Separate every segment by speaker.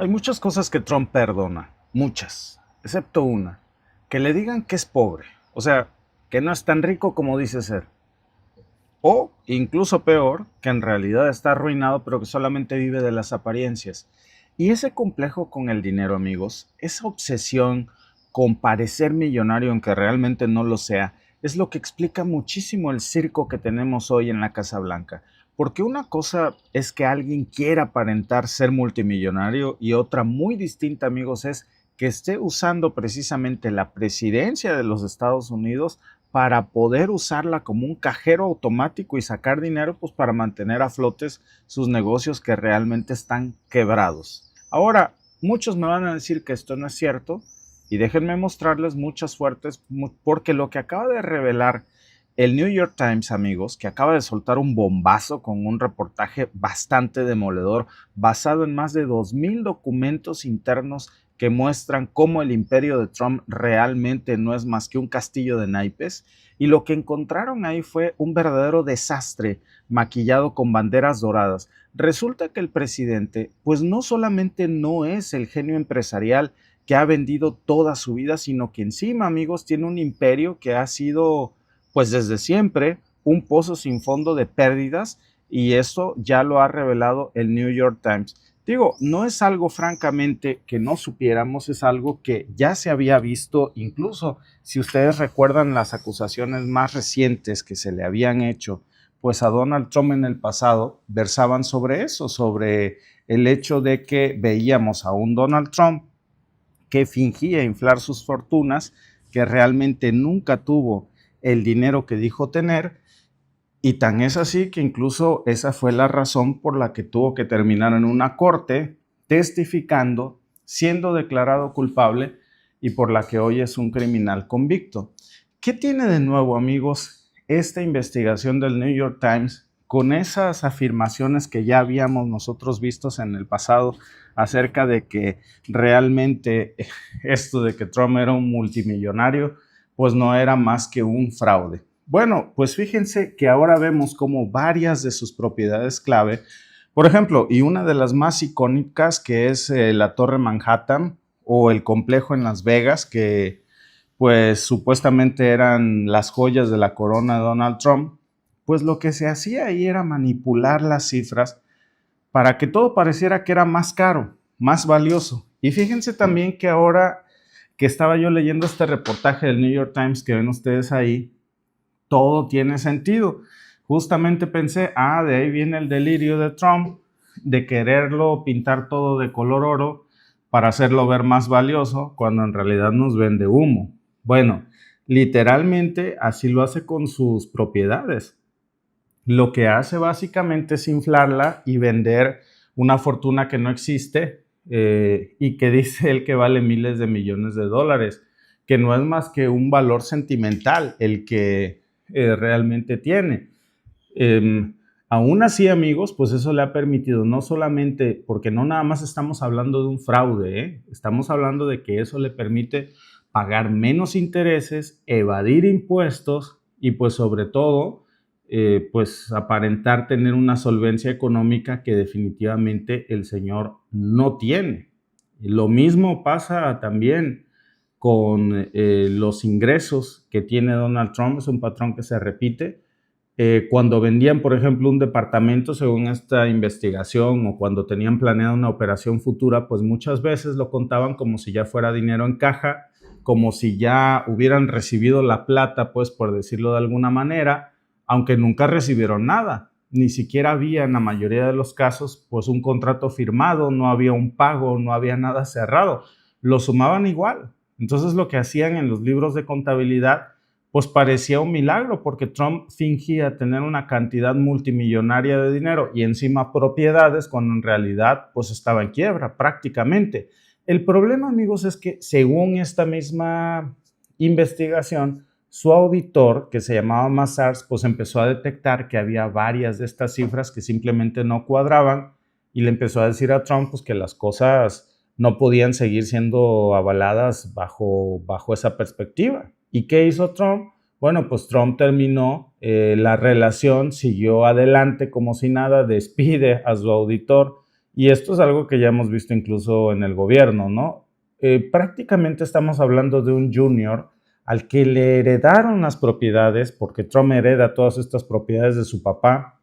Speaker 1: Hay muchas cosas que Trump perdona, muchas, excepto una, que le digan que es pobre, o sea, que no es tan rico como dice ser, o incluso peor, que en realidad está arruinado pero que solamente vive de las apariencias. Y ese complejo con el dinero, amigos, esa obsesión con parecer millonario aunque realmente no lo sea, es lo que explica muchísimo el circo que tenemos hoy en la Casa Blanca. Porque una cosa es que alguien quiera aparentar ser multimillonario y otra muy distinta, amigos, es que esté usando precisamente la presidencia de los Estados Unidos para poder usarla como un cajero automático y sacar dinero pues para mantener a flotes sus negocios que realmente están quebrados. Ahora, muchos me van a decir que esto no es cierto y déjenme mostrarles muchas fuertes porque lo que acaba de revelar el New York Times, amigos, que acaba de soltar un bombazo con un reportaje bastante demoledor basado en más de 2000 documentos internos que muestran cómo el imperio de Trump realmente no es más que un castillo de naipes, y lo que encontraron ahí fue un verdadero desastre maquillado con banderas doradas. Resulta que el presidente, pues no solamente no es el genio empresarial que ha vendido toda su vida, sino que encima, amigos, tiene un imperio que ha sido, pues desde siempre, un pozo sin fondo de pérdidas, y eso ya lo ha revelado el New York Times. Digo, no es algo francamente que no supiéramos, es algo que ya se había visto, incluso si ustedes recuerdan las acusaciones más recientes que se le habían hecho, pues a Donald Trump en el pasado versaban sobre eso, sobre el hecho de que veíamos a un Donald Trump que fingía inflar sus fortunas, que realmente nunca tuvo el dinero que dijo tener. Y tan es así que incluso esa fue la razón por la que tuvo que terminar en una corte testificando, siendo declarado culpable y por la que hoy es un criminal convicto. ¿Qué tiene de nuevo, amigos, esta investigación del New York Times con esas afirmaciones que ya habíamos nosotros vistos en el pasado acerca de que realmente esto de que Trump era un multimillonario, pues no era más que un fraude? Bueno, pues fíjense que ahora vemos como varias de sus propiedades clave, por ejemplo, y una de las más icónicas que es la Torre Manhattan o el complejo en Las Vegas, que pues supuestamente eran las joyas de la corona de Donald Trump, pues lo que se hacía ahí era manipular las cifras para que todo pareciera que era más caro, más valioso. Y fíjense también que ahora que estaba yo leyendo este reportaje del New York Times que ven ustedes ahí, todo tiene sentido. Justamente pensé, de ahí viene el delirio de Trump de quererlo pintar todo de color oro para hacerlo ver más valioso, cuando en realidad nos vende humo. Bueno, literalmente así lo hace con sus propiedades. Lo que hace básicamente es inflarla y vender una fortuna que no existe, y que dice él que vale miles de millones de dólares, que no es más que un valor sentimental el que realmente tiene. Aún así, amigos, pues eso le ha permitido no solamente, porque no nada más estamos hablando de un fraude, estamos hablando de que eso le permite pagar menos intereses, evadir impuestos y pues sobre todo, pues aparentar tener una solvencia económica que definitivamente el señor no tiene. Lo mismo pasa también con los ingresos que tiene Donald Trump. Es un patrón que se repite. Cuando vendían, por ejemplo, un departamento, según esta investigación, o cuando tenían planeada una operación futura, pues muchas veces lo contaban como si ya fuera dinero en caja, como si ya hubieran recibido la plata, pues por decirlo de alguna manera, aunque nunca recibieron nada. Ni siquiera había en la mayoría de los casos pues un contrato firmado, no había un pago, no había nada cerrado. Lo sumaban igual. Entonces lo que hacían en los libros de contabilidad pues parecía un milagro, porque Trump fingía tener una cantidad multimillonaria de dinero y encima propiedades, cuando en realidad pues estaba en quiebra prácticamente. El problema, amigos, es que según esta misma investigación, su auditor, que se llamaba Mazars, pues empezó a detectar que había varias de estas cifras que simplemente no cuadraban, y le empezó a decir a Trump pues que las cosas no podían seguir siendo avaladas bajo esa perspectiva. ¿Y qué hizo Trump? Bueno, pues Trump terminó la relación, siguió adelante como si nada, despide a su auditor Y esto es algo que ya hemos visto incluso en el gobierno, ¿no? Prácticamente estamos hablando de un junior al que le heredaron las propiedades, porque Trump hereda todas estas propiedades de su papá,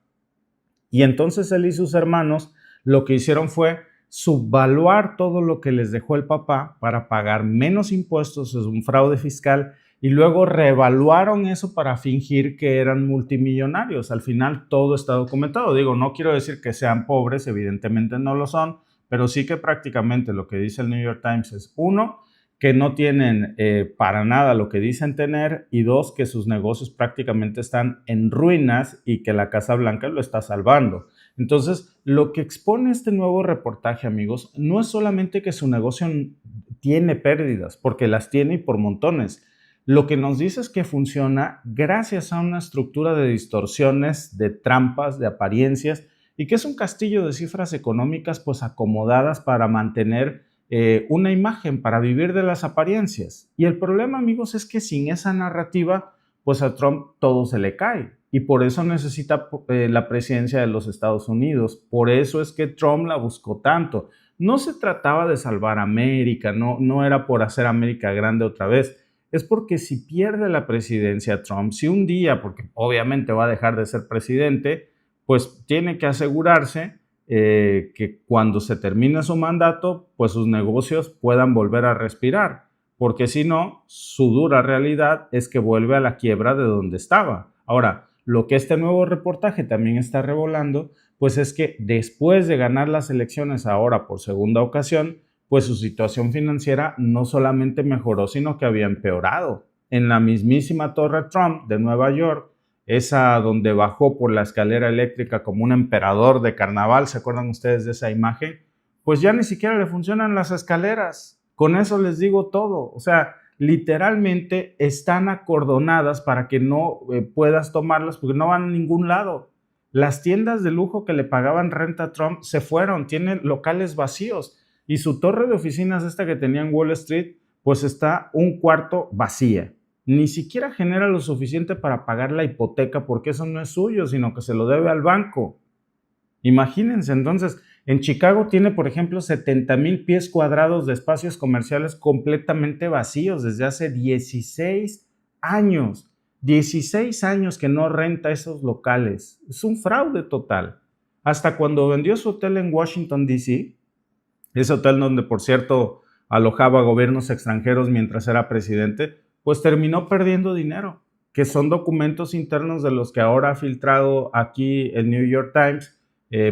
Speaker 1: y entonces él y sus hermanos lo que hicieron fue subvaluar todo lo que les dejó el papá para pagar menos impuestos, es un fraude fiscal, y luego reevaluaron eso para fingir que eran multimillonarios. Al final todo está documentado. Digo, no quiero decir que sean pobres, evidentemente no lo son, pero sí que prácticamente lo que dice el New York Times es, uno, que no tienen para nada lo que dicen tener, y dos, que sus negocios prácticamente están en ruinas y que la Casa Blanca lo está salvando. Entonces, lo que expone este nuevo reportaje, amigos, no es solamente que su negocio tiene pérdidas, porque las tiene y por montones. Lo que nos dice es que funciona gracias a una estructura de distorsiones, de trampas, de apariencias, y que es un castillo de cifras económicas pues acomodadas para mantener una imagen, para vivir de las apariencias. Y el problema, amigos, es que sin esa narrativa, pues a Trump todo se le cae. Y por eso necesita la presidencia de los Estados Unidos. Por eso es que Trump la buscó tanto. No se trataba de salvar América, no era por hacer América grande otra vez. Es porque si pierde la presidencia Trump, si un día, porque obviamente va a dejar de ser presidente, pues tiene que asegurarse que cuando se termine su mandato, pues sus negocios puedan volver a respirar, porque si no, su dura realidad es que vuelve a la quiebra de donde estaba. Ahora, lo que este nuevo reportaje también está revelando, pues es que después de ganar las elecciones ahora por segunda ocasión, pues su situación financiera no solamente mejoró, sino que había empeorado. En la mismísima Torre Trump de Nueva York, esa donde bajó por la escalera eléctrica como un emperador de carnaval, ¿se acuerdan ustedes de esa imagen? Pues ya ni siquiera le funcionan las escaleras. Con eso les digo todo. O sea, literalmente están acordonadas para que no puedas tomarlas porque no van a ningún lado. Las tiendas de lujo que le pagaban renta a Trump se fueron, tienen locales vacíos, y su torre de oficinas esta que tenía en Wall Street, pues está un cuarto vacía. Ni siquiera genera lo suficiente para pagar la hipoteca porque eso no es suyo, sino que se lo debe al banco. Imagínense, entonces, en Chicago tiene, por ejemplo, 70,000 pies cuadrados de espacios comerciales completamente vacíos desde hace 16 años. 16 años que no renta esos locales. Es un fraude total. Hasta cuando vendió su hotel en Washington, D.C., ese hotel donde, por cierto, alojaba gobiernos extranjeros mientras era presidente, pues terminó perdiendo dinero, que son documentos internos de los que ahora ha filtrado aquí el New York Times,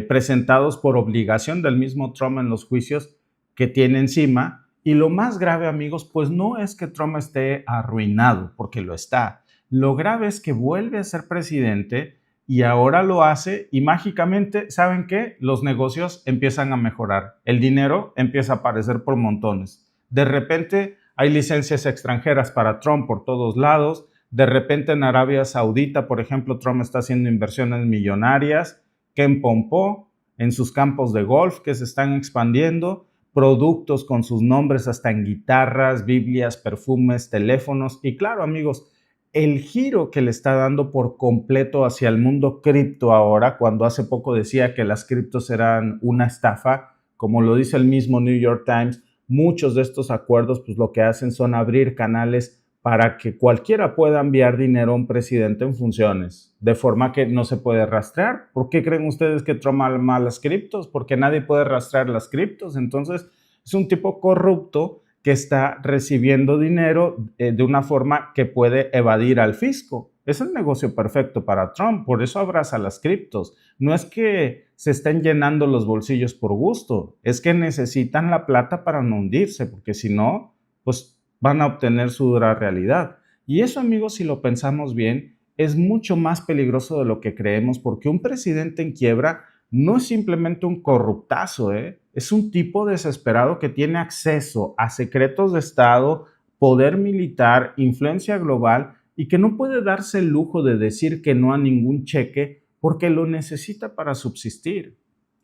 Speaker 1: presentados por obligación del mismo Trump en los juicios que tiene encima. Y lo más grave, amigos, pues no es que Trump esté arruinado, porque lo está. Lo grave es que vuelve a ser presidente y ahora lo hace y mágicamente, ¿saben qué? Los negocios empiezan a mejorar. El dinero empieza a aparecer por montones. De repente hay licencias extranjeras para Trump por todos lados. De repente en Arabia Saudita, por ejemplo, Trump está haciendo inversiones millonarias. Ken Pompeo en sus campos de golf que se están expandiendo. Productos con sus nombres hasta en guitarras, Biblias, perfumes, teléfonos. Y claro, amigos, el giro que le está dando por completo hacia el mundo cripto ahora, cuando hace poco decía que las criptos eran una estafa, como lo dice el mismo New York Times, muchos de estos acuerdos pues lo que hacen son abrir canales para que cualquiera pueda enviar dinero a un presidente en funciones, de forma que no se puede rastrear. ¿Por qué creen ustedes que Trump ama las criptos? Porque nadie puede rastrear las criptos. Entonces, es un tipo corrupto que está recibiendo dinero de una forma que puede evadir al fisco. Es el negocio perfecto para Trump, por eso abraza las criptos. No es que se estén llenando los bolsillos por gusto, es que necesitan la plata para no hundirse, porque si no, pues van a obtener su dura realidad. Y eso, amigos, si lo pensamos bien, es mucho más peligroso de lo que creemos, porque un presidente en quiebra no es simplemente un corruptazo, es un tipo desesperado que tiene acceso a secretos de Estado, poder militar, influencia global y que no puede darse el lujo de decir que no a ningún cheque porque lo necesita para subsistir.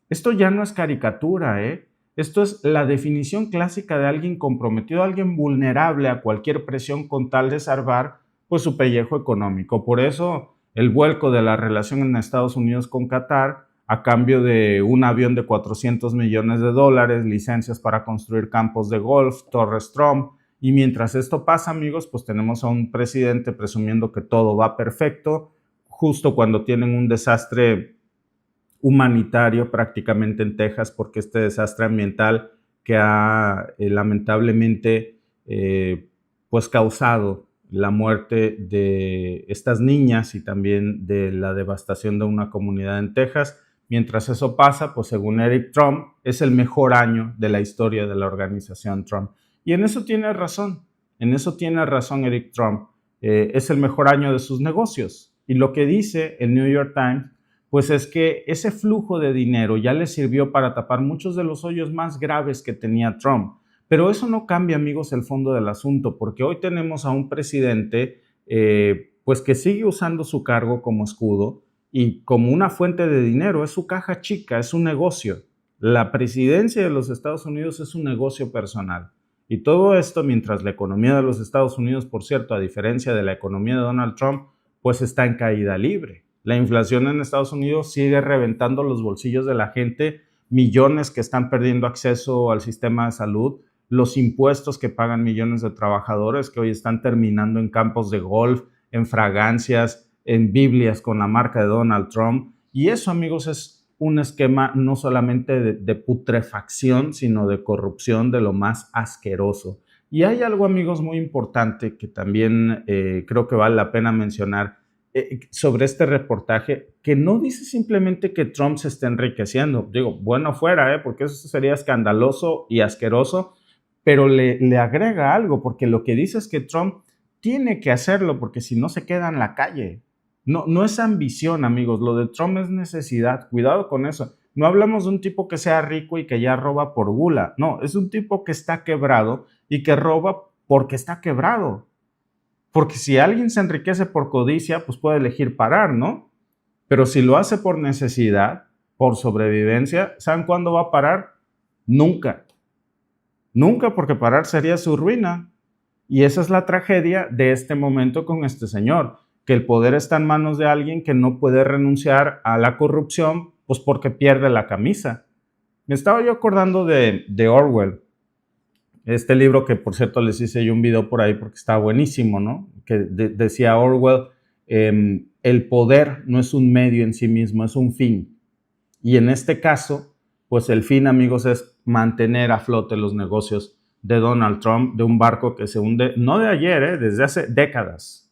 Speaker 1: Esto ya no es caricatura, Esto es la definición clásica de alguien comprometido, alguien vulnerable a cualquier presión con tal de salvar pues su pellejo económico. Por eso el vuelco de la relación en Estados Unidos con Qatar a cambio de un avión de $400 millones, licencias para construir campos de golf, torres Trump. Y mientras esto pasa, amigos, pues tenemos a un presidente presumiendo que todo va perfecto, justo cuando tienen un desastre humanitario prácticamente en Texas, porque este desastre ambiental que ha lamentablemente pues causado la muerte de estas niñas y también de la devastación de una comunidad en Texas. Mientras eso pasa, pues según Eric Trump, es el mejor año de la historia de la organización Trump. Y en eso tiene razón Eric Trump. Es el mejor año de sus negocios. Y lo que dice el New York Times, pues es que ese flujo de dinero ya le sirvió para tapar muchos de los hoyos más graves que tenía Trump. Pero eso no cambia, amigos, el fondo del asunto, porque hoy tenemos a un presidente pues que sigue usando su cargo como escudo y como una fuente de dinero. Es su caja chica, es un negocio. La presidencia de los Estados Unidos es un negocio personal. Y todo esto mientras la economía de los Estados Unidos, por cierto, a diferencia de la economía de Donald Trump, pues está en caída libre. La inflación en Estados Unidos sigue reventando los bolsillos de la gente, millones que están perdiendo acceso al sistema de salud, los impuestos que pagan millones de trabajadores que hoy están terminando en campos de golf, en fragancias, en Biblias con la marca de Donald Trump. Y eso, amigos, es un esquema no solamente de putrefacción, sino de corrupción de lo más asqueroso. Y hay algo, amigos, muy importante que también creo que vale la pena mencionar sobre este reportaje, que no dice simplemente que Trump se está enriqueciendo. Digo, bueno fuera, porque eso sería escandaloso y asqueroso, pero le agrega algo, porque lo que dice es que Trump tiene que hacerlo, porque si no se queda en la calle. No es ambición, amigos, lo de Trump es necesidad, cuidado con eso. No hablamos de un tipo que sea rico y que ya roba por gula, no, es un tipo que está quebrado y que roba porque está quebrado. Porque si alguien se enriquece por codicia, pues puede elegir parar, ¿no? Pero si lo hace por necesidad, por sobrevivencia, ¿saben cuándo va a parar? Nunca. Nunca, porque parar sería su ruina. Y esa es la tragedia de este momento con este señor, que el poder está en manos de alguien que no puede renunciar a la corrupción, pues porque pierde la camisa. Me estaba yo acordando de Orwell, este libro que por cierto les hice yo un video por ahí porque está buenísimo, ¿no? Que decía Orwell, el poder no es un medio en sí mismo, es un fin. Y en este caso, pues el fin, amigos, es mantener a flote los negocios de Donald Trump, de un barco que se hunde, no de ayer, desde hace décadas,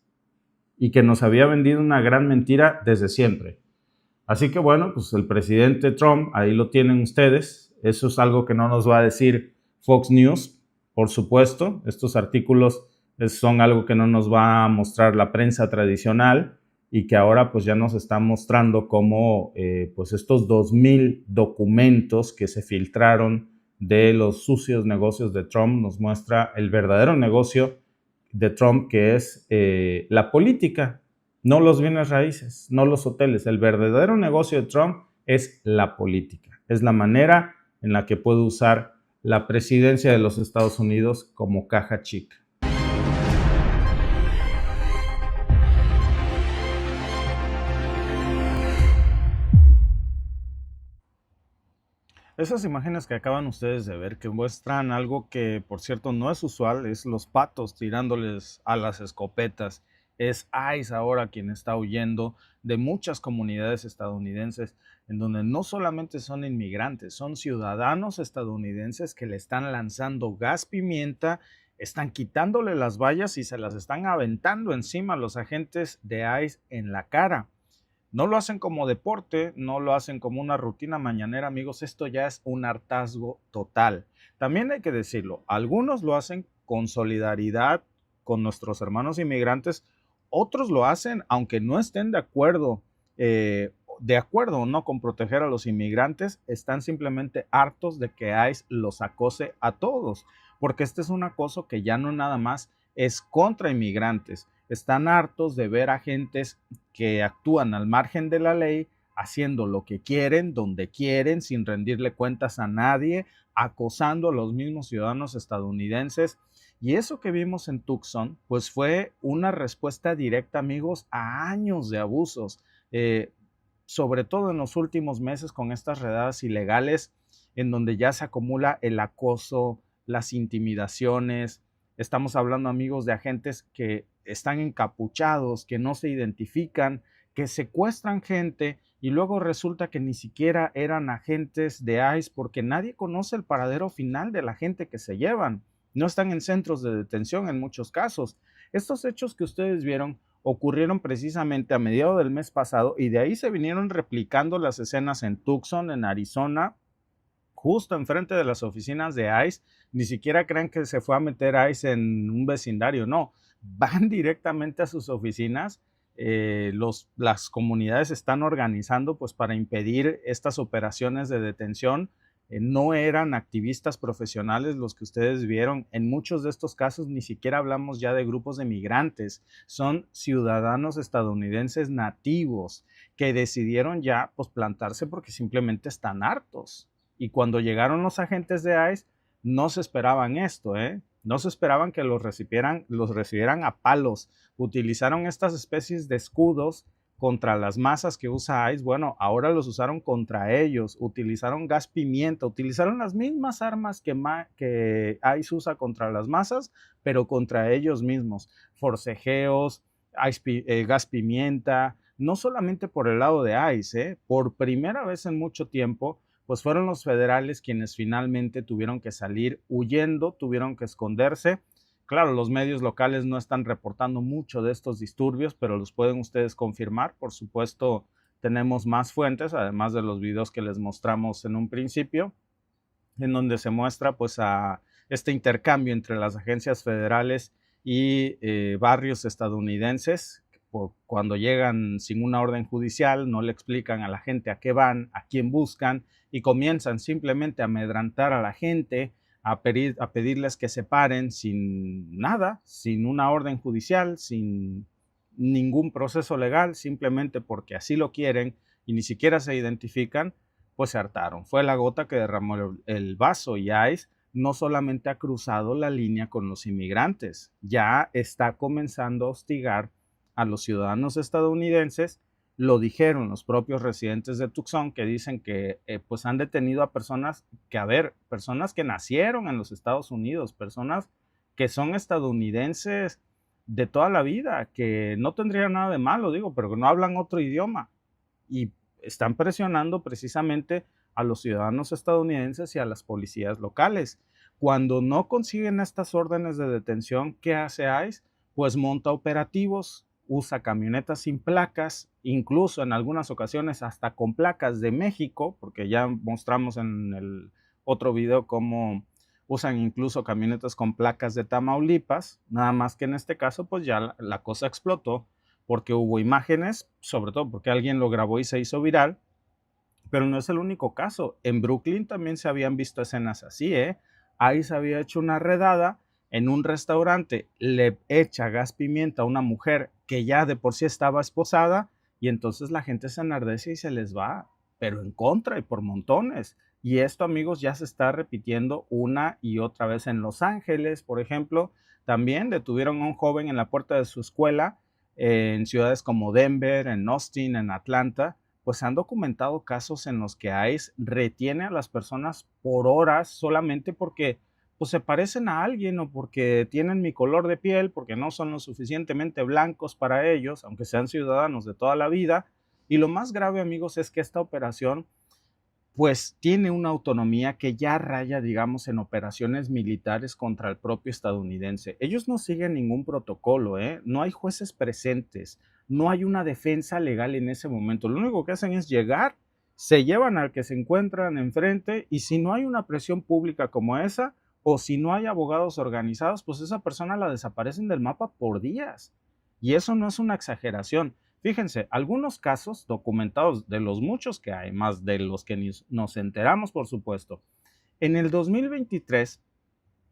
Speaker 1: y que nos había vendido una gran mentira desde siempre. Así que bueno, pues el presidente Trump, ahí lo tienen ustedes, eso es algo que no nos va a decir Fox News, por supuesto, estos artículos son algo que no nos va a mostrar la prensa tradicional y que ahora pues ya nos está mostrando cómo pues estos 2,000 documentos que se filtraron de los sucios negocios de Trump nos muestra el verdadero negocio de Trump, que es la política, no los bienes raíces, no los hoteles. El verdadero negocio de Trump es la política, es la manera en la que puede usar la presidencia de los Estados Unidos como caja chica. Esas imágenes que acaban ustedes de ver, que muestran algo que, por cierto, no es usual, es los patos tirándoles a las escopetas. Es ICE ahora quien está huyendo de muchas comunidades estadounidenses, en donde no solamente son inmigrantes, son ciudadanos estadounidenses que le están lanzando gas pimienta, están quitándole las vallas y se las están aventando encima a los agentes de ICE en la cara. No lo hacen como deporte, no lo hacen como una rutina mañanera, amigos. Esto ya es un hartazgo total. También hay que decirlo, algunos lo hacen con solidaridad con nuestros hermanos inmigrantes, otros lo hacen aunque no estén de acuerdo o no con proteger a los inmigrantes, están simplemente hartos de que ICE los acose a todos, porque este es un acoso que ya no nada más es contra inmigrantes. Están hartos de ver agentes que actúan al margen de la ley, haciendo lo que quieren, donde quieren, sin rendirle cuentas a nadie, acosando a los mismos ciudadanos estadounidenses. Y eso que vimos en Tucson, pues fue una respuesta directa, amigos, a años de abusos. sobre todo en los últimos meses con estas redadas ilegales, en donde ya se acumula el acoso, las intimidaciones. Estamos hablando, amigos, de agentes que están encapuchados, que no se identifican, que secuestran gente y luego resulta que ni siquiera eran agentes de ICE porque nadie conoce el paradero final de la gente que se llevan. No están en centros de detención en muchos casos. Estos hechos que ustedes vieron ocurrieron precisamente a mediados del mes pasado y de ahí se vinieron replicando las escenas en Tucson, en Arizona, justo enfrente de las oficinas de ICE. Ni siquiera crean que se fue a meter ICE en un vecindario, no, van directamente a sus oficinas. Las comunidades están organizando pues para impedir estas operaciones de detención. No eran activistas profesionales los que ustedes vieron. En muchos de estos casos ni siquiera hablamos ya de grupos de migrantes, son ciudadanos estadounidenses nativos que decidieron ya pues plantarse porque simplemente están hartos. Y cuando llegaron los agentes de ICE, no se esperaban esto, ¿eh? No se esperaban que los recibieran a palos. Utilizaron estas especies de escudos contra las masas que usa ICE. Bueno, ahora los usaron contra ellos. Utilizaron gas pimienta, utilizaron las mismas armas que ICE usa contra las masas, pero contra ellos mismos. Forcejeos, gas pimienta, no solamente por el lado de ICE, por primera vez en mucho tiempo, pues fueron los federales quienes finalmente tuvieron que salir huyendo, tuvieron que esconderse. Claro, los medios locales no están reportando mucho de estos disturbios, pero los pueden ustedes confirmar. Por supuesto, tenemos más fuentes, además de los videos que les mostramos en un principio, en donde se muestra pues a este intercambio entre las agencias federales y barrios estadounidenses. Cuando llegan sin una orden judicial, no le explican a la gente a qué van, a quién buscan, y comienzan simplemente a amedrantar a la gente, a pedirles que se paren sin nada, sin una orden judicial, sin ningún proceso legal, simplemente porque así lo quieren y ni siquiera se identifican. Pues se hartaron. Fue la gota que derramó el vaso y ICE no solamente ha cruzado la línea con los inmigrantes, ya está comenzando a hostigar a los ciudadanos estadounidenses. Lo dijeron los propios residentes de Tucson, que dicen que pues han detenido a personas personas que nacieron en los Estados Unidos, personas que son estadounidenses de toda la vida, que no tendrían nada de malo, digo, pero que no hablan otro idioma y están presionando precisamente a los ciudadanos estadounidenses y a las policías locales. Cuando no consiguen estas órdenes de detención, ¿qué hace ICE? Pues monta operativos, usa camionetas sin placas, incluso en algunas ocasiones hasta con placas de México, porque ya mostramos en el otro video cómo usan incluso camionetas con placas de Tamaulipas, nada más que en este caso pues ya la cosa explotó porque hubo imágenes, sobre todo porque alguien lo grabó y se hizo viral, pero no es el único caso. En Brooklyn también se habían visto escenas así, ¿eh? Ahí se había hecho una redada en un restaurante, le echa gas pimienta a una mujer que ya de por sí estaba esposada y entonces la gente se enardece y se les va, pero en contra y por montones. Y esto, amigos, ya se está repitiendo una y otra vez en Los Ángeles, por ejemplo. También detuvieron a un joven en la puerta de su escuela en ciudades como Denver, en Austin, en Atlanta. Pues se han documentado casos en los que ICE retiene a las personas por horas solamente porque pues, se parecen a alguien o porque tienen mi color de piel, porque no son lo suficientemente blancos para ellos, aunque sean ciudadanos de toda la vida. Y lo más grave, amigos, es que esta operación pues tiene una autonomía que ya raya, digamos, en operaciones militares contra el propio estadounidense. Ellos no siguen ningún protocolo, ¿eh? No hay jueces presentes, no hay una defensa legal en ese momento. Lo único que hacen es llegar, se llevan al que se encuentran enfrente y si no hay una presión pública como esa o si no hay abogados organizados, pues esa persona la desaparecen del mapa por días. Y eso no es una exageración. Fíjense, algunos casos documentados de los muchos que hay, más de los que nos enteramos, por supuesto. En el 2023,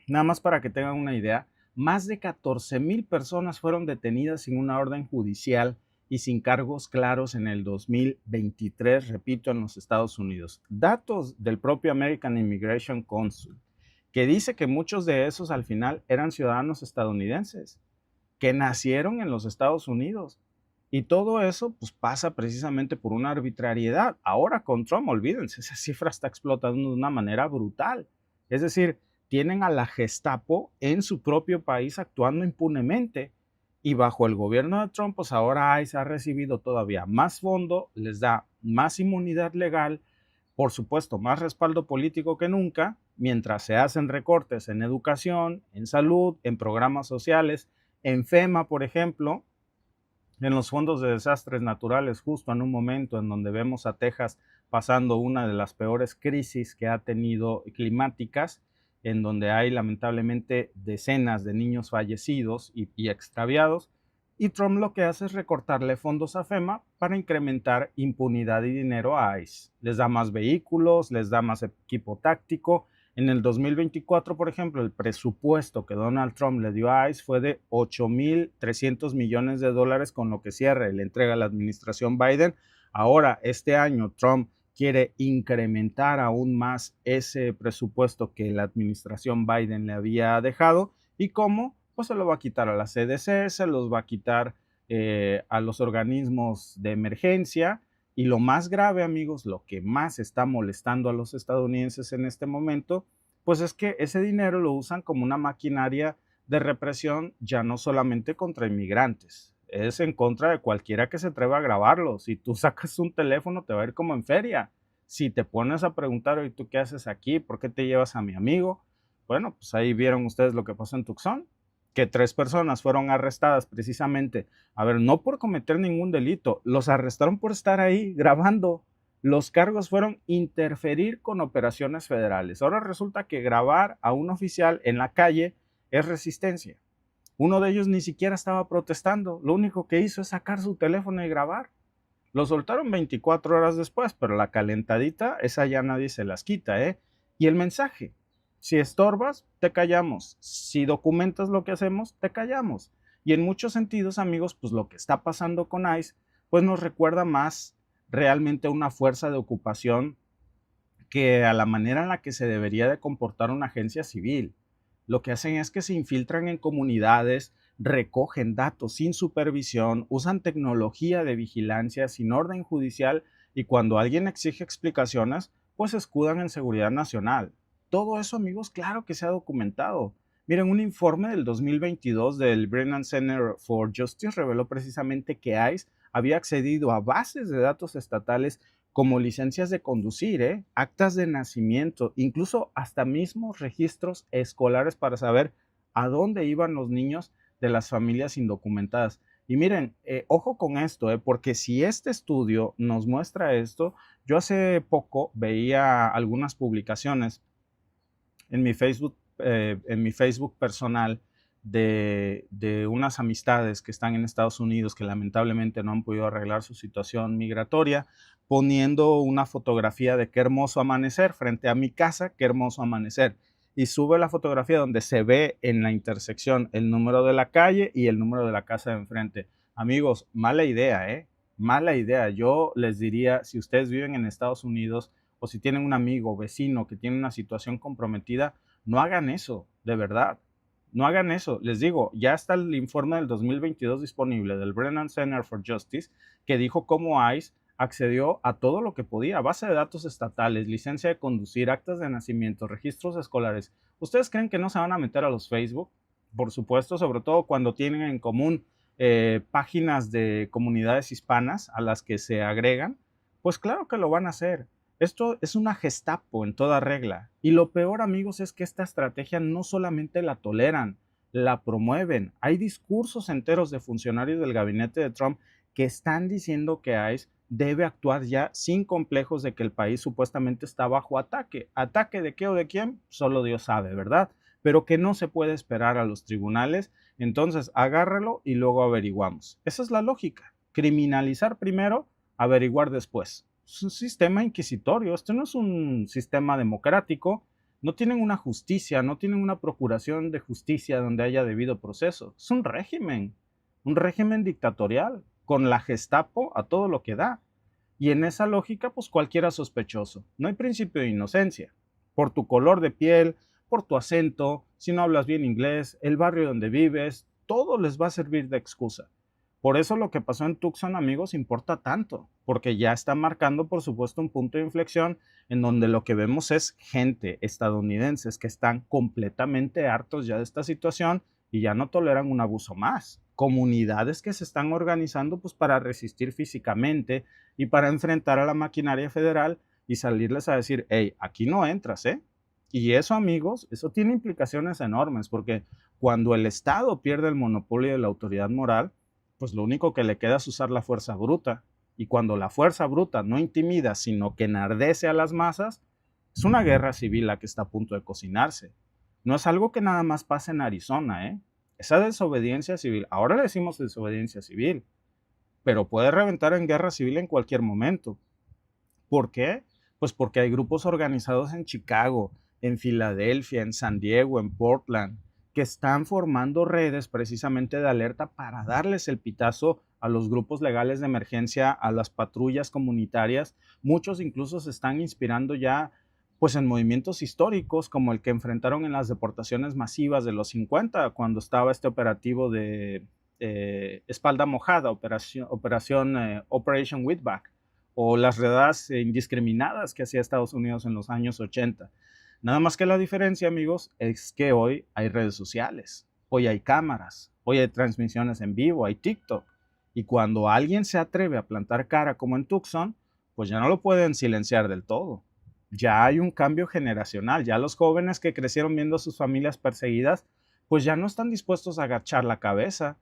Speaker 1: nada más para que tengan una idea, más de 14,000 personas fueron detenidas sin una orden judicial y sin cargos claros en el 2023, repito, en los Estados Unidos. Datos del propio American Immigration Council, que dice que muchos de esos al final eran ciudadanos estadounidenses, que nacieron en los Estados Unidos. Y todo eso pues pasa precisamente por una arbitrariedad. Ahora con Trump, olvídense, esa cifra está explotando de una manera brutal. Es decir, tienen a la Gestapo en su propio país actuando impunemente. Y bajo el gobierno de Trump, pues ahora ICE ha recibido todavía más fondo, les da más inmunidad legal, por supuesto, más respaldo político que nunca, mientras se hacen recortes en educación, en salud, en programas sociales, en FEMA, por ejemplo, en los fondos de desastres naturales, justo en un momento en donde vemos a Texas pasando una de las peores crisis que ha tenido climáticas, en donde hay lamentablemente decenas de niños fallecidos y extraviados, y Trump lo que hace es recortarle fondos a FEMA para incrementar impunidad y dinero a ICE. Les da más vehículos, les da más equipo táctico. En el 2024, por ejemplo, el presupuesto que Donald Trump le dio a ICE fue de 8.300 millones de dólares, con lo que cierra y le entrega a la administración Biden. Ahora, este año, Trump quiere incrementar aún más ese presupuesto que la administración Biden le había dejado. ¿Y cómo? Pues se lo va a quitar a la CDC, se los va a quitar a los organismos de emergencia. Y lo más grave, amigos, lo que más está molestando a los estadounidenses en este momento, pues es que ese dinero lo usan como una maquinaria de represión, ya no solamente contra inmigrantes, es en contra de cualquiera que se atreva a grabarlo. Si tú sacas un teléfono, te va a ir como en feria. Si te pones a preguntar, ¿y tú qué haces aquí? ¿Por qué te llevas a mi amigo? Bueno, pues ahí vieron ustedes lo que pasó en Tucson, que 3 personas fueron arrestadas precisamente, a ver, no por cometer ningún delito, los arrestaron por estar ahí grabando. Los cargos fueron interferir con operaciones federales. Ahora resulta que grabar a un oficial en la calle es resistencia. Uno de ellos ni siquiera estaba protestando, lo único que hizo es sacar su teléfono y grabar. Lo soltaron 24 horas después, pero la calentadita, esa ya nadie se las quita, ¿eh? Y el mensaje, si estorbas, te callamos. Si documentas lo que hacemos, te callamos. Y en muchos sentidos, amigos, pues lo que está pasando con ICE, pues nos recuerda más realmente a una fuerza de ocupación que a la manera en la que se debería de comportar una agencia civil. Lo que hacen es que se infiltran en comunidades, recogen datos sin supervisión, usan tecnología de vigilancia sin orden judicial, y cuando alguien exige explicaciones, pues se escudan en seguridad nacional. Todo eso, amigos, claro que se ha documentado. Miren, un informe del 2022 del Brennan Center for Justice reveló precisamente que ICE había accedido a bases de datos estatales como licencias de conducir, actas de nacimiento, incluso hasta mismos registros escolares para saber a dónde iban los niños de las familias indocumentadas. Y miren, ojo con esto, porque si este estudio nos muestra esto, yo hace poco veía algunas publicaciones en mi Facebook personal de unas amistades que están en Estados Unidos que lamentablemente no han podido arreglar su situación migratoria, poniendo una fotografía de qué hermoso amanecer frente a mi casa, qué hermoso amanecer. Y sube la fotografía donde se ve en la intersección el número de la calle y el número de la casa de enfrente. Amigos, mala idea, ¿eh? Mala idea. Yo les diría, si ustedes viven en Estados Unidos o si tienen un amigo o vecino que tiene una situación comprometida, no hagan eso, de verdad. No hagan eso. Les digo, ya está el informe del 2022 disponible del Brennan Center for Justice, que dijo cómo ICE accedió a todo lo que podía: base de datos estatales, licencia de conducir, actas de nacimiento, registros escolares. ¿Ustedes creen que no se van a meter a los Facebook? Por supuesto, sobre todo cuando tienen en común páginas de comunidades hispanas a las que se agregan. Pues claro que lo van a hacer. Esto es una Gestapo en toda regla. Y lo peor, amigos, es que esta estrategia no solamente la toleran, la promueven. Hay discursos enteros de funcionarios del gabinete de Trump que están diciendo que ICE debe actuar ya sin complejos de que el país supuestamente está bajo ataque. ¿Ataque de qué o de quién? Solo Dios sabe, ¿verdad? Pero que no se puede esperar a los tribunales. Entonces, agárralo y luego averiguamos. Esa es la lógica. Criminalizar primero, averiguar después. Es un sistema inquisitorio, esto no es un sistema democrático, no tienen una justicia, no tienen una procuración de justicia donde haya debido proceso, es un régimen dictatorial, con la Gestapo a todo lo que da. Y en esa lógica, pues cualquiera sospechoso, no hay principio de inocencia. Por tu color de piel, por tu acento, si no hablas bien inglés, el barrio donde vives, todo les va a servir de excusa. Por eso lo que pasó en Tucson, amigos, importa tanto, porque ya está marcando, por supuesto, un punto de inflexión en donde lo que vemos es gente, estadounidenses, que están completamente hartos ya de esta situación y ya no toleran un abuso más. Comunidades que se están organizando pues para resistir físicamente y para enfrentar a la maquinaria federal y salirles a decir, hey, aquí no entras, ¿eh? Y eso, amigos, eso tiene implicaciones enormes, porque cuando el Estado pierde el monopolio de la autoridad moral, pues lo único que le queda es usar la fuerza bruta. Y cuando la fuerza bruta no intimida, sino que enardece a las masas, es una guerra civil la que está a punto de cocinarse. No es algo que nada más pasa en Arizona, ¿eh? Esa desobediencia civil, ahora le decimos desobediencia civil, pero puede reventar en guerra civil en cualquier momento. ¿Por qué? Pues porque hay grupos organizados en Chicago, en Filadelfia, en San Diego, en Portland, que están formando redes precisamente de alerta para darles el pitazo a los grupos legales de emergencia, a las patrullas comunitarias. Muchos incluso se están inspirando ya pues en movimientos históricos como el que enfrentaron en las deportaciones masivas de los 50, cuando estaba este operativo de espalda mojada, Operation Wheatback, o las redadas indiscriminadas que hacía Estados Unidos en los años 80. Nada más que la diferencia, amigos, es que hoy hay redes sociales, hoy hay cámaras, hoy hay transmisiones en vivo, hay TikTok. Y cuando alguien se atreve a plantar cara como en Tucson, pues ya no lo pueden silenciar del todo. Ya hay un cambio generacional, ya los jóvenes que crecieron viendo a sus familias perseguidas, pues ya no están dispuestos a agachar la cabeza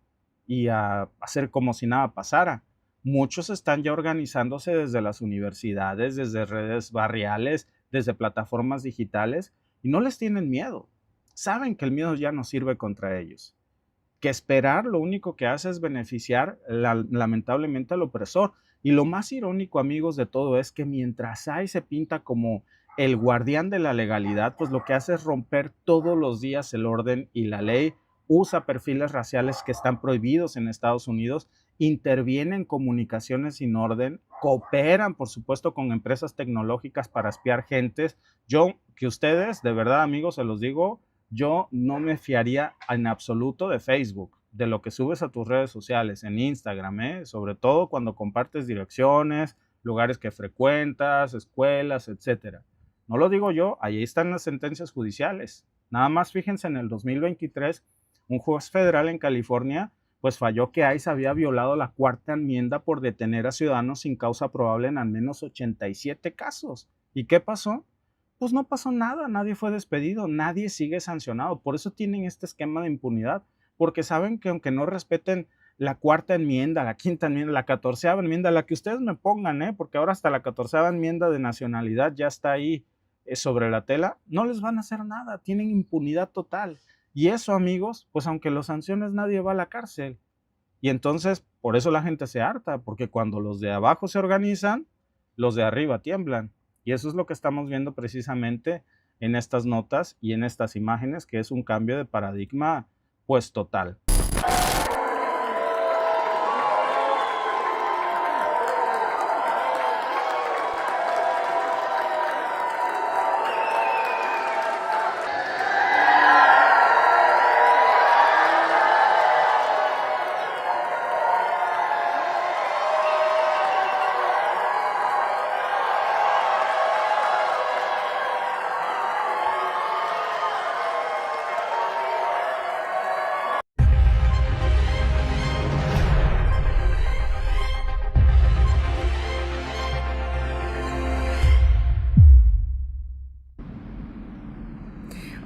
Speaker 1: y a hacer como si nada pasara. Muchos están ya organizándose desde las universidades, desde redes barriales, desde plataformas digitales, y no les tienen miedo. Saben que el miedo ya no sirve contra ellos. Que esperar lo único que hace es beneficiar lamentablemente al opresor. Y lo más irónico, amigos, de todo es que mientras AI se pinta como el guardián de la legalidad, pues lo que hace es romper todos los días el orden y la ley, usa perfiles raciales que están prohibidos en Estados Unidos, interviene en comunicaciones sin orden, cooperan, por supuesto, con empresas tecnológicas para espiar gentes. Que ustedes, de verdad, amigos, se los digo, yo no me fiaría en absoluto de Facebook, de lo que subes a tus redes sociales, en Instagram, sobre todo cuando compartes direcciones, lugares que frecuentas, escuelas, etcétera. No lo digo yo, ahí están las sentencias judiciales. Nada más fíjense, en el 2023, un juez federal en California pues falló que ICE había violado la cuarta enmienda por detener a ciudadanos sin causa probable en al menos 87 casos. ¿Y qué pasó? Pues no pasó nada, nadie fue despedido, nadie sigue sancionado. Por eso tienen este esquema de impunidad, porque saben que aunque no respeten la cuarta enmienda, la quinta enmienda, la 14ª enmienda, la que ustedes me pongan, porque ahora hasta la 14ª enmienda de nacionalidad ya está ahí sobre la tela, no les van a hacer nada, tienen impunidad total. Y eso, amigos, pues aunque los sanciones, nadie va a la cárcel. Y entonces, por eso la gente se harta, porque cuando los de abajo se organizan, los de arriba tiemblan. Y eso es lo que estamos viendo precisamente en estas notas y en estas imágenes, que es un cambio de paradigma, pues total.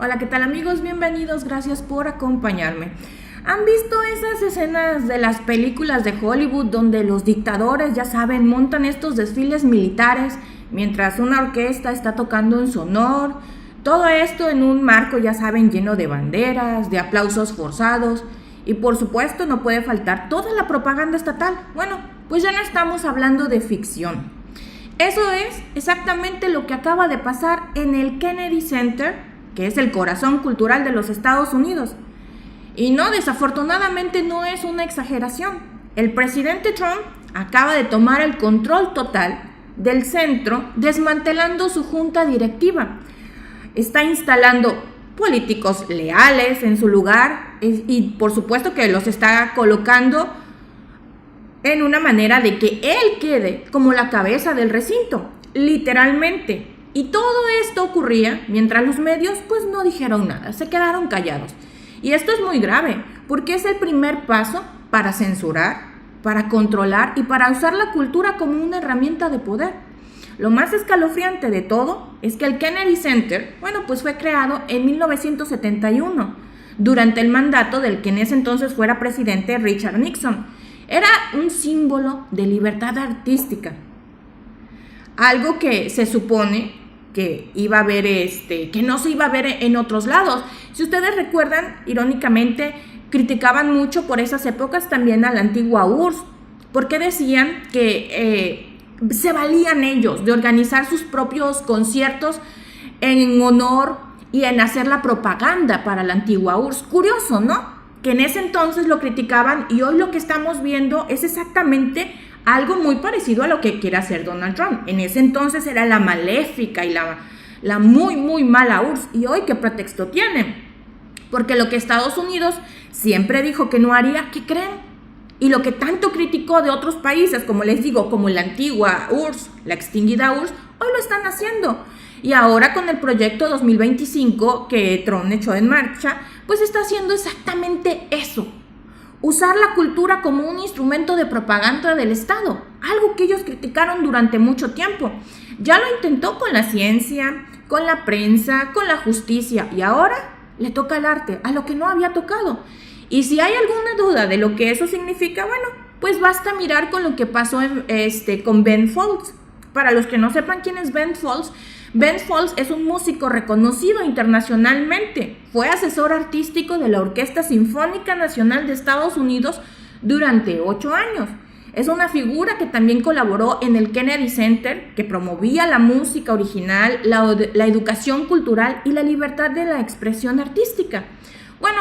Speaker 2: Hola, ¿qué tal, amigos? Bienvenidos, gracias por acompañarme. ¿Han visto esas escenas de las películas de Hollywood donde los dictadores, ya saben, montan estos desfiles militares mientras una orquesta está tocando en su honor? Todo esto en un marco, ya saben, lleno de banderas, de aplausos forzados y por supuesto no puede faltar toda la propaganda estatal. Bueno, pues ya no estamos hablando de ficción. Eso es exactamente lo que acaba de pasar en el Kennedy Center, que es el corazón cultural de los Estados Unidos. Y no, desafortunadamente no es una exageración. El presidente Trump acaba de tomar el control total del centro, desmantelando su junta directiva. Está instalando políticos leales en su lugar y por supuesto que los está colocando en una manera de que él quede como la cabeza del recinto, literalmente. Y todo esto ocurría mientras los medios pues no dijeron nada, se quedaron callados. Y esto es muy grave, porque es el primer paso para censurar, para controlar y para usar la cultura como una herramienta de poder. Lo más escalofriante de todo es que el Kennedy Center, pues fue creado en 1971, durante el mandato del que en ese entonces fuera presidente Richard Nixon. Era un símbolo de libertad artística, algo que se supone que iba a haber que no se iba a ver en otros lados. Si ustedes recuerdan, irónicamente, criticaban mucho por esas épocas también a la antigua URSS, porque decían que se valían ellos de organizar sus propios conciertos en honor y en hacer la propaganda para la antigua URSS. Curioso, ¿no? Que en ese entonces lo criticaban y hoy lo que estamos viendo es exactamente algo muy parecido a lo que quiere hacer Donald Trump. En ese entonces era la maléfica y la muy, muy mala URSS. ¿Y hoy qué pretexto tienen? Porque lo que Estados Unidos siempre dijo que no haría, ¿qué creen? Y lo que tanto criticó de otros países, como les digo, como la antigua URSS, la extinguida URSS, hoy lo están haciendo. Y ahora con el proyecto 2025 que Trump echó en marcha, pues está haciendo exactamente eso. Usar la cultura como un instrumento de propaganda del Estado, algo que ellos criticaron durante mucho tiempo. Ya lo intentó con la ciencia, con la prensa, con la justicia, y ahora le toca al arte, a lo que no había tocado. Y si hay alguna duda de lo que eso significa, pues basta mirar con lo que pasó con Ben Folds. Para los que no sepan quién es Ben Folds es un músico reconocido internacionalmente. Fue asesor artístico de la Orquesta Sinfónica Nacional de Estados Unidos durante 8 años. Es una figura que también colaboró en el Kennedy Center, que promovía la música original, la educación cultural y la libertad de la expresión artística.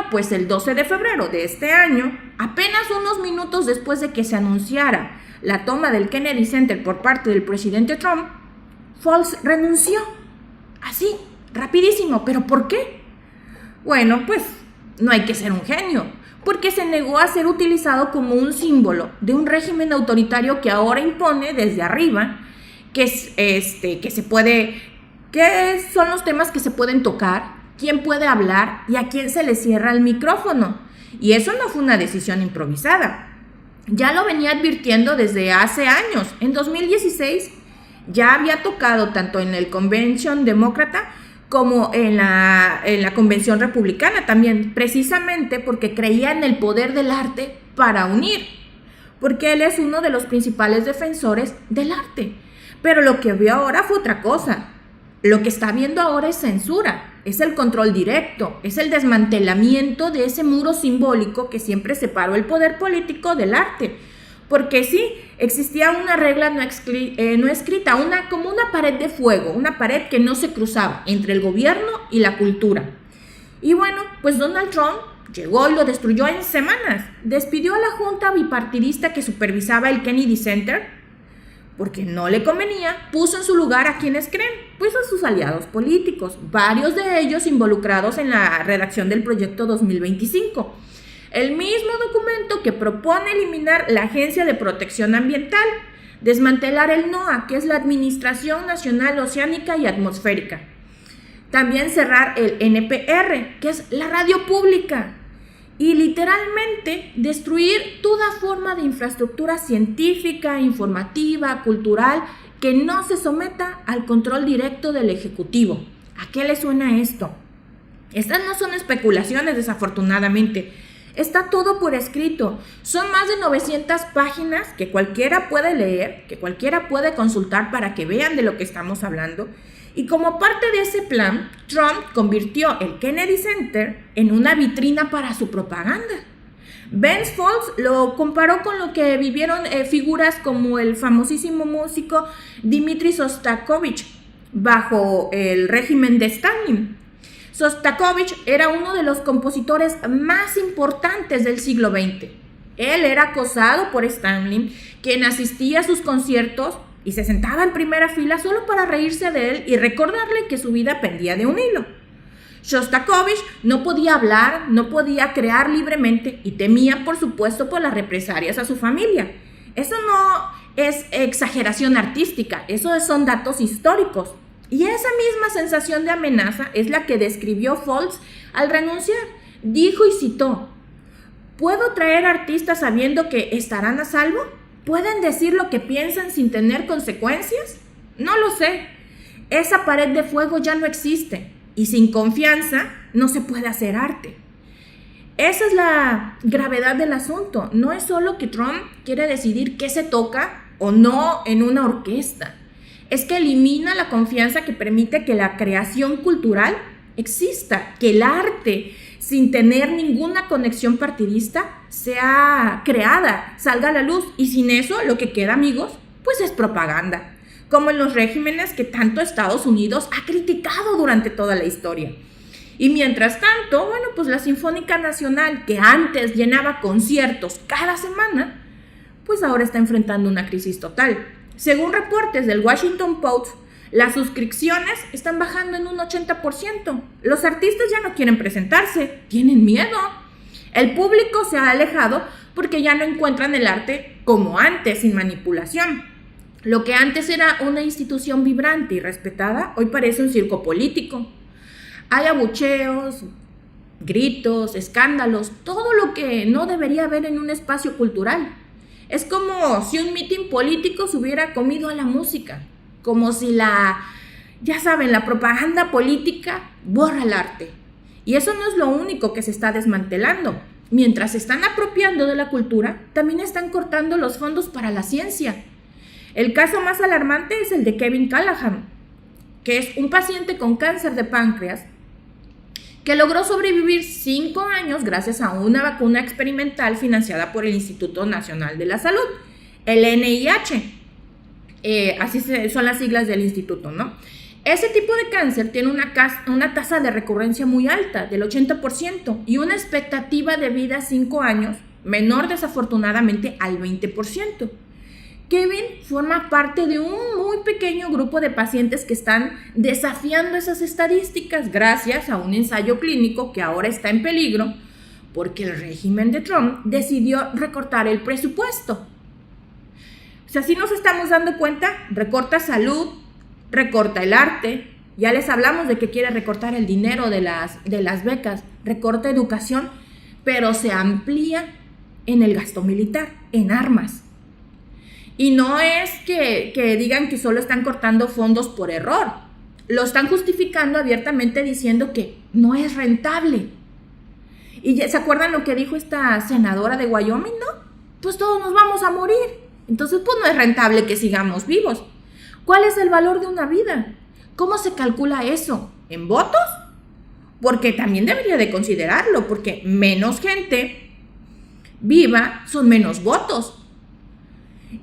Speaker 2: Pues el 12 de febrero de este año, apenas unos minutos después de que se anunciara la toma del Kennedy Center por parte del presidente Trump, Folds renunció. Así, rapidísimo. ¿Pero por qué? Pues no hay que ser un genio, porque se negó a ser utilizado como un símbolo de un régimen autoritario que ahora impone desde arriba qué son los temas que se pueden tocar, quién puede hablar y a quién se le cierra el micrófono. Y eso no fue una decisión improvisada. Ya lo venía advirtiendo desde hace años. En 2016 ya había tocado tanto en el Convention Demócrata como en la Convención Republicana también, precisamente porque creía en el poder del arte para unir, porque él es uno de los principales defensores del arte. Pero lo que vio ahora fue otra cosa. Lo que está viendo ahora es censura, es el control directo, es el desmantelamiento de ese muro simbólico que siempre separó el poder político del arte. Porque sí, existía una regla no escrita, como una pared de fuego, una pared que no se cruzaba entre el gobierno y la cultura. Y pues Donald Trump llegó y lo destruyó en semanas. Despidió a la junta bipartidista que supervisaba el Kennedy Center, porque no le convenía. Puso en su lugar a quienes creen, pues a sus aliados políticos, varios de ellos involucrados en la redacción del proyecto 2025. El mismo documento que propone eliminar la Agencia de Protección Ambiental, desmantelar el NOAA, que es la Administración Nacional Oceánica y Atmosférica. También cerrar el NPR, que es la radio pública. Y literalmente destruir toda forma de infraestructura científica, informativa, cultural, que no se someta al control directo del Ejecutivo. ¿A qué le suena esto? Estas no son especulaciones, desafortunadamente. Está todo por escrito. Son más de 900 páginas que cualquiera puede leer, que cualquiera puede consultar para que vean de lo que estamos hablando. Y como parte de ese plan, Trump convirtió el Kennedy Center en una vitrina para su propaganda. Ben Folds lo comparó con lo que vivieron figuras como el famosísimo músico Dmitri Shostakovich bajo el régimen de Stalin. Shostakovich era uno de los compositores más importantes del siglo XX. Él era acosado por Stalin, quien asistía a sus conciertos y se sentaba en primera fila solo para reírse de él y recordarle que su vida pendía de un hilo. Shostakovich no podía hablar, no podía crear libremente y temía, por supuesto, por las represalias a su familia. Eso no es exageración artística, eso son datos históricos. Y esa misma sensación de amenaza es la que describió Foltz al renunciar. Dijo y citó: ¿puedo traer artistas sabiendo que estarán a salvo? ¿Pueden decir lo que piensan sin tener consecuencias? No lo sé. Esa pared de fuego ya no existe y sin confianza no se puede hacer arte. Esa es la gravedad del asunto. No es solo que Trump quiere decidir qué se toca o no en una orquesta. Es que elimina la confianza que permite que la creación cultural exista, que el arte, sin tener ninguna conexión partidista, sea creada, salga a la luz. Y sin eso, lo que queda, amigos, pues es propaganda, como en los regímenes que tanto Estados Unidos ha criticado durante toda la historia. Y mientras tanto, bueno, pues la Sinfónica Nacional, que antes llenaba conciertos cada semana, pues ahora está enfrentando una crisis total. Según reportes del Washington Post, las suscripciones están bajando en un 80%. Los artistas ya no quieren presentarse, tienen miedo. El público se ha alejado porque ya no encuentran el arte como antes, sin manipulación. Lo que antes era una institución vibrante y respetada, hoy parece un circo político. Hay abucheos, gritos, escándalos, todo lo que no debería haber en un espacio cultural. Es como si un mitin político se hubiera comido a la música, como si la propaganda política borra el arte. Y eso no es lo único que se está desmantelando. Mientras se están apropiando de la cultura, también están cortando los fondos para la ciencia. El caso más alarmante es el de Kevin Callahan, que es un paciente con cáncer de páncreas que logró sobrevivir 5 años gracias a una vacuna experimental financiada por el Instituto Nacional de la Salud, el NIH. Así son las siglas del instituto, ¿no? Ese tipo de cáncer tiene una tasa de recurrencia muy alta, del 80%, y una expectativa de vida 5 años menor desafortunadamente al 20%. Kevin forma parte de un muy pequeño grupo de pacientes que están desafiando esas estadísticas gracias a un ensayo clínico que ahora está en peligro porque el régimen de Trump decidió recortar el presupuesto. O sea, si nos estamos dando cuenta, recorta salud, recorta el arte, ya les hablamos de que quiere recortar el dinero de las becas, recorta educación, pero se amplía en el gasto militar, en armas. Y no es que digan que solo están cortando fondos por error. Lo están justificando abiertamente diciendo que no es rentable. ¿Y se acuerdan lo que dijo esta senadora de Wyoming, no? Pues todos nos vamos a morir. Entonces, pues no es rentable que sigamos vivos. ¿Cuál es el valor de una vida? ¿Cómo se calcula eso? ¿En votos? Porque también debería de considerarlo, porque menos gente viva son menos votos.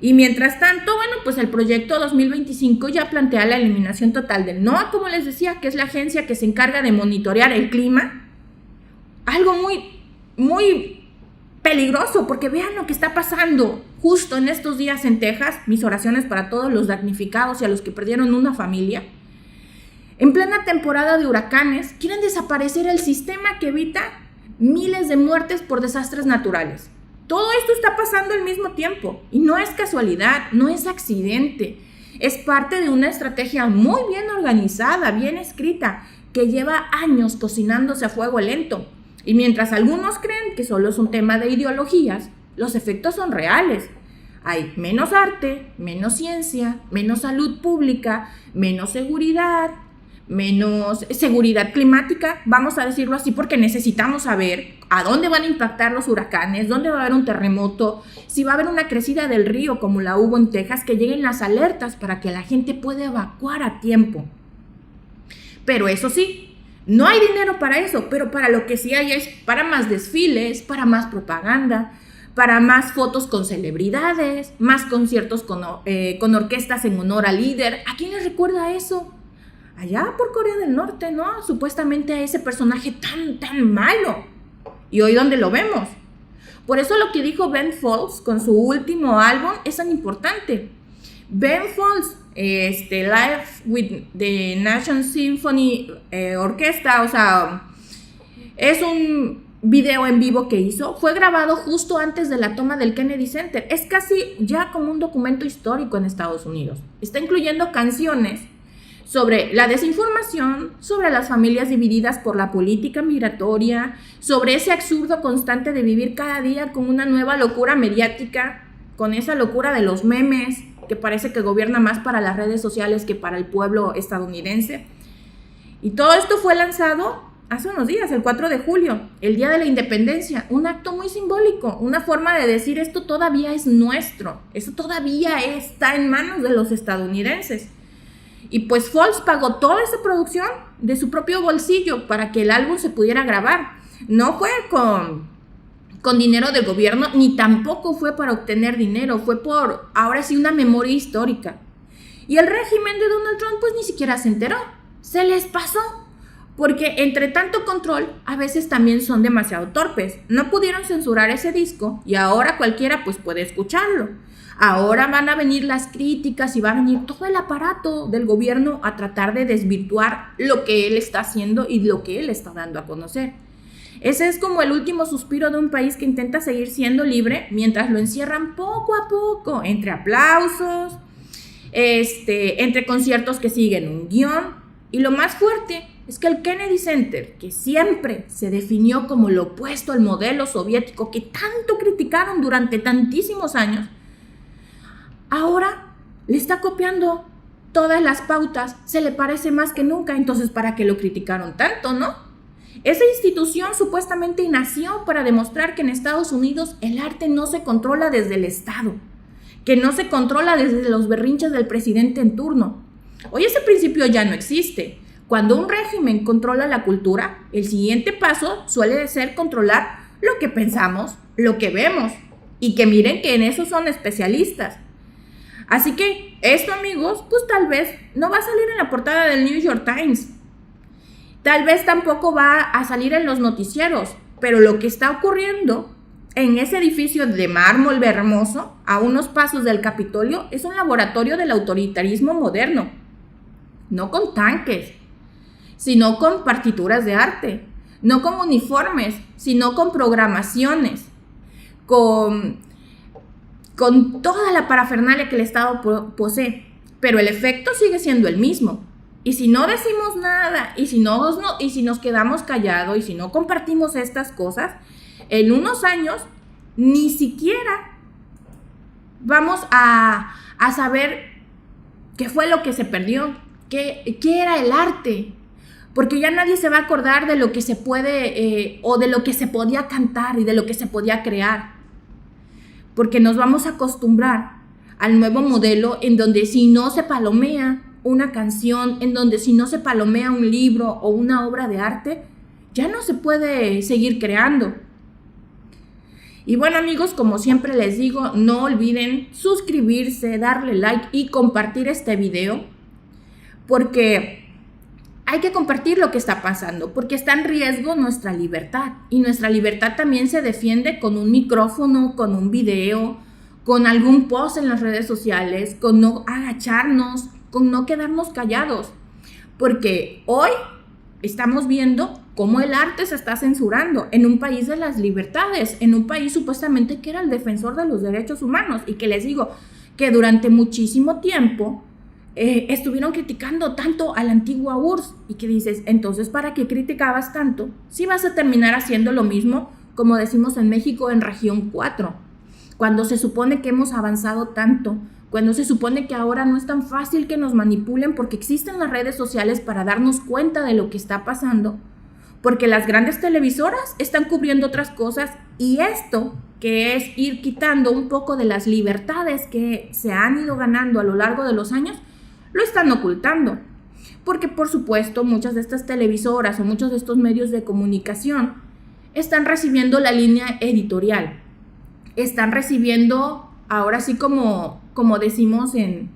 Speaker 2: Y mientras tanto, bueno, pues el proyecto 2025 ya plantea la eliminación total del NOAA, como les decía, que es la agencia que se encarga de monitorear el clima. Algo muy, muy peligroso, porque vean lo que está pasando justo en estos días en Texas. Mis oraciones para todos los damnificados y a los que perdieron una familia. En plena temporada de huracanes, quieren desaparecer el sistema que evita miles de muertes por desastres naturales. Todo esto está pasando al mismo tiempo y no es casualidad, no es accidente. Es parte de una estrategia muy bien organizada, bien escrita, que lleva años cocinándose a fuego lento. Y mientras algunos creen que solo es un tema de ideologías, los efectos son reales. Hay menos arte, menos ciencia, menos salud pública, menos seguridad climática, vamos a decirlo así, porque necesitamos saber a dónde van a impactar los huracanes, dónde va a haber un terremoto, si va a haber una crecida del río como la hubo en Texas, que lleguen las alertas para que la gente pueda evacuar a tiempo. Pero eso sí, no hay dinero para eso, pero para lo que sí hay es para más desfiles, para más propaganda, para más fotos con celebridades, más conciertos con orquestas en honor al líder. ¿A quién les recuerda eso? Allá por Corea del Norte, ¿no? Supuestamente a ese personaje tan malo. Y hoy, ¿dónde lo vemos? Por eso lo que dijo Ben Folds con su último álbum es tan importante. Ben Folds, Live with the National Symphony Orchestra, o sea, es un video en vivo que hizo fue grabado justo antes de la toma del Kennedy Center. Es casi ya como un documento histórico en Estados Unidos. Está incluyendo canciones sobre la desinformación, sobre las familias divididas por la política migratoria, sobre ese absurdo constante de vivir cada día con una nueva locura mediática, con esa locura de los memes, que parece que gobierna más para las redes sociales que para el pueblo estadounidense. Y todo esto fue lanzado hace unos días, el 4 de julio, el Día de la Independencia, un acto muy simbólico, una forma de decir esto todavía es nuestro, eso todavía está en manos de los estadounidenses. Y pues Fox pagó toda esa producción de su propio bolsillo para que el álbum se pudiera grabar. No fue con dinero del gobierno, ni tampoco fue para obtener dinero, fue por, ahora sí, una memoria histórica. Y el régimen de Donald Trump pues ni siquiera se enteró, se les pasó. Porque entre tanto control, a veces también son demasiado torpes. No pudieron censurar ese disco y ahora cualquiera pues puede escucharlo. Ahora van a venir las críticas y va a venir todo el aparato del gobierno a tratar de desvirtuar lo que él está haciendo y lo que él está dando a conocer. Ese es como el último suspiro de un país que intenta seguir siendo libre mientras lo encierran poco a poco, entre aplausos, entre conciertos que siguen un guión. Y lo más fuerte es que el Kennedy Center, que siempre se definió como lo opuesto al modelo soviético que tanto criticaron durante tantísimos años, ahora le está copiando todas las pautas, se le parece más que nunca. Entonces, ¿para qué lo criticaron tanto, no? Esa institución supuestamente nació para demostrar que en Estados Unidos el arte no se controla desde el Estado, que no se controla desde los berrinches del presidente en turno. Hoy ese principio ya no existe. Cuando un régimen controla la cultura, el siguiente paso suele ser controlar lo que pensamos, lo que vemos, y que miren que en eso son especialistas. Así que esto, amigos, pues tal vez no va a salir en la portada del New York Times. Tal vez tampoco va a salir en los noticieros, pero lo que está ocurriendo en ese edificio de mármol hermoso, a unos pasos del Capitolio, es un laboratorio del autoritarismo moderno. No con tanques, sino con partituras de arte, no con uniformes, sino con programaciones, con toda la parafernalia que el Estado posee, pero el efecto sigue siendo el mismo. Y si no decimos nada, y si nos quedamos callados, y si no compartimos estas cosas, en unos años ni siquiera vamos a saber qué fue lo que se perdió, qué era el arte, porque ya nadie se va a acordar de lo que se puede o de lo que se podía cantar y de lo que se podía crear, porque nos vamos a acostumbrar al nuevo modelo en donde si no se palomea una canción, en donde si no se palomea un libro o una obra de arte, ya no se puede seguir creando. Y bueno, amigos, como siempre les digo, no olviden suscribirse, darle like y compartir este video, porque hay que compartir lo que está pasando, porque está en riesgo nuestra libertad, y nuestra libertad también se defiende con un micrófono, con un video, con algún post en las redes sociales, con no agacharnos, con no quedarnos callados, porque hoy estamos viendo cómo el arte se está censurando en un país de las libertades, en un país supuestamente que era el defensor de los derechos humanos, y que les digo que durante muchísimo tiempo estuvieron criticando tanto a la antigua URSS, y que dices, entonces, ¿para qué criticabas tanto si vas a terminar haciendo lo mismo, como decimos en México, en región 4, cuando se supone que hemos avanzado tanto, cuando se supone que ahora no es tan fácil que nos manipulen porque existen las redes sociales para darnos cuenta de lo que está pasando, porque las grandes televisoras están cubriendo otras cosas, y esto, que es ir quitando un poco de las libertades que se han ido ganando a lo largo de los años, lo están ocultando. Porque, por supuesto, muchas de estas televisoras o muchos de estos medios de comunicación están recibiendo la línea editorial. Están recibiendo, ahora sí como decimos en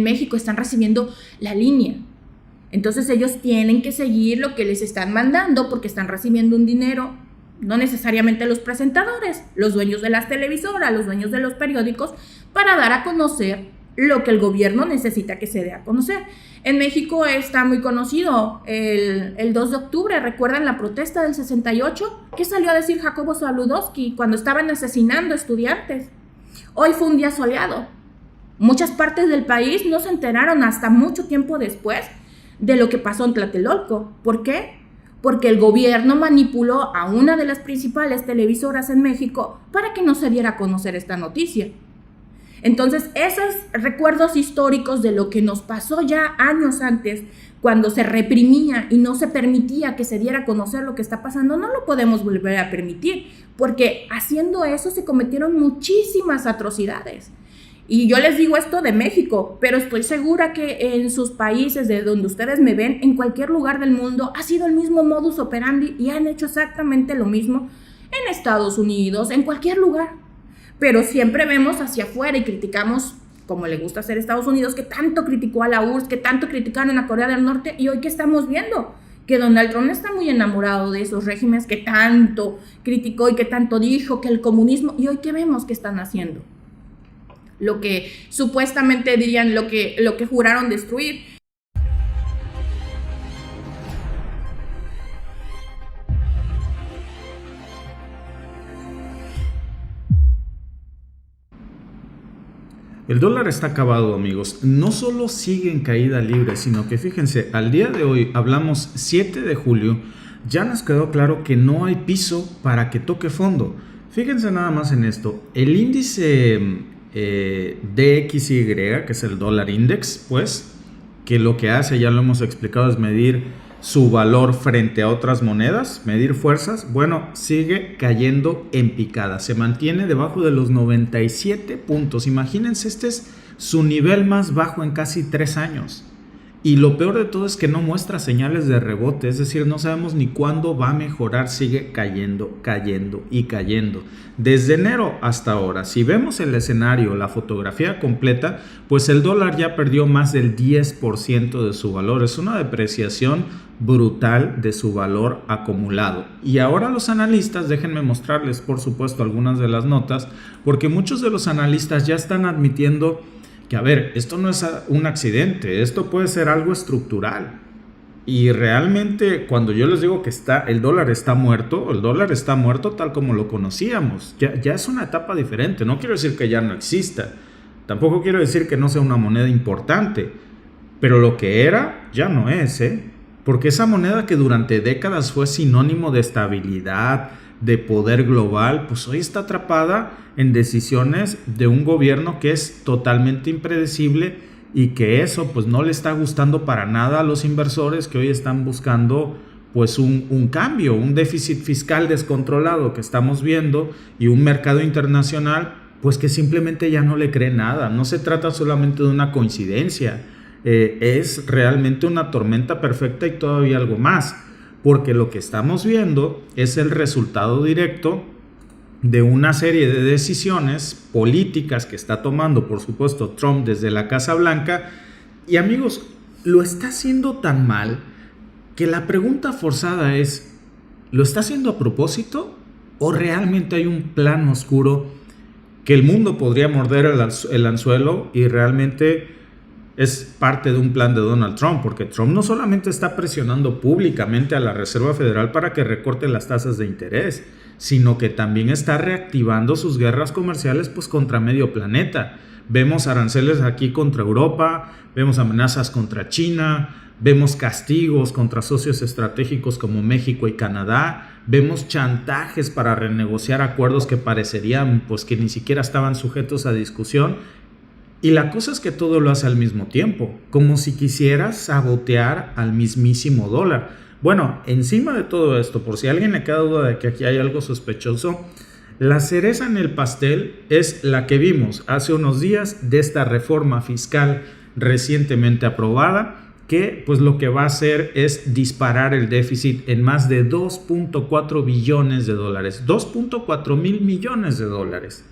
Speaker 2: México, están recibiendo la línea. Entonces ellos tienen que seguir lo que les están mandando porque están recibiendo un dinero, no necesariamente los presentadores, los dueños de las televisoras, los dueños de los periódicos, para dar a conocer lo que el gobierno necesita que se dé a conocer. En México está muy conocido el 2 de octubre, ¿recuerdan la protesta del 68? ¿Qué salió a decir Jacobo Zabludovsky cuando estaban asesinando estudiantes? Hoy fue un día soleado. Muchas partes del país no se enteraron hasta mucho tiempo después de lo que pasó en Tlatelolco. ¿Por qué? Porque el gobierno manipuló a una de las principales televisoras en México para que no se diera a conocer esta noticia. Entonces, esos recuerdos históricos de lo que nos pasó ya años antes, cuando se reprimía y no se permitía que se diera a conocer lo que está pasando, no lo podemos volver a permitir, porque haciendo eso se cometieron muchísimas atrocidades. Y yo les digo esto de México, pero estoy segura que en sus países, de donde ustedes me ven, en cualquier lugar del mundo, ha sido el mismo modus operandi y han hecho exactamente lo mismo en Estados Unidos, en cualquier lugar. Pero siempre vemos hacia afuera y criticamos, como le gusta hacer Estados Unidos, que tanto criticó a la URSS, que tanto criticaron a Corea del Norte, y hoy ¿qué estamos viendo? Que Donald Trump está muy enamorado de esos regímenes que tanto criticó y que tanto dijo, que el comunismo, y hoy ¿qué vemos que están haciendo? Lo que supuestamente dirían, lo que juraron destruir.
Speaker 1: El dólar está acabado, amigos. No solo sigue en caída libre, sino que fíjense, al día de hoy, hablamos 7 de julio, ya nos quedó claro que no hay piso para que toque fondo. Fíjense nada más en esto. El índice DXY, que es el dólar index, pues, que lo que hace, ya lo hemos explicado, es medir su valor frente a otras monedas, medir fuerzas. Bueno, sigue cayendo en picada, se mantiene debajo de los 97 puntos. Imagínense, este es su nivel más bajo en casi 3 años. Y lo peor de todo es que no muestra señales de rebote, es decir, no sabemos ni cuándo va a mejorar, sigue cayendo, cayendo y cayendo. Desde enero hasta ahora, si vemos el escenario, la fotografía completa, pues el dólar ya perdió más del 10% de su valor. Es una depreciación brutal de su valor acumulado. Y ahora los analistas, déjenme mostrarles por supuesto algunas de las notas, porque muchos de los analistas ya están admitiendo que, a ver, esto no es un accidente, esto puede ser algo estructural. Y realmente cuando yo les digo que el dólar está muerto tal como lo conocíamos. Ya es una etapa diferente. No quiero decir que ya no exista, tampoco quiero decir que no sea una moneda importante, pero lo que era ya no es, porque esa moneda que durante décadas fue sinónimo de estabilidad, de poder global, pues hoy está atrapada en decisiones de un gobierno que es totalmente impredecible y que eso pues no le está gustando para nada a los inversores, que hoy están buscando pues un cambio, un déficit fiscal descontrolado que estamos viendo, y un mercado internacional pues que simplemente ya no le cree nada. No se trata solamente de una coincidencia, es realmente una tormenta perfecta y todavía algo más, porque lo que estamos viendo es el resultado directo de una serie de decisiones políticas que está tomando, por supuesto, Trump desde la Casa Blanca. Y amigos, lo está haciendo tan mal que la pregunta forzada es, ¿lo está haciendo a propósito o realmente hay un plan oscuro que el mundo podría morder el anzuelo y realmente es parte de un plan de Donald Trump? Porque Trump no solamente está presionando públicamente a la Reserva Federal para que recorte las tasas de interés, sino que también está reactivando sus guerras comerciales pues contra medio planeta. Vemos aranceles aquí contra Europa, vemos amenazas contra China, vemos castigos contra socios estratégicos como México y Canadá, vemos chantajes para renegociar acuerdos que parecerían pues que ni siquiera estaban sujetos a discusión. Y la cosa es que todo lo hace al mismo tiempo, como si quisiera sabotear al mismísimo dólar. Bueno, encima de todo esto, por si a alguien le queda duda de que aquí hay algo sospechoso, la cereza en el pastel es la que vimos hace unos días de esta reforma fiscal recientemente aprobada, que pues lo que va a hacer es disparar el déficit en más de 2.4 billones de dólares, 2.4 mil millones de dólares.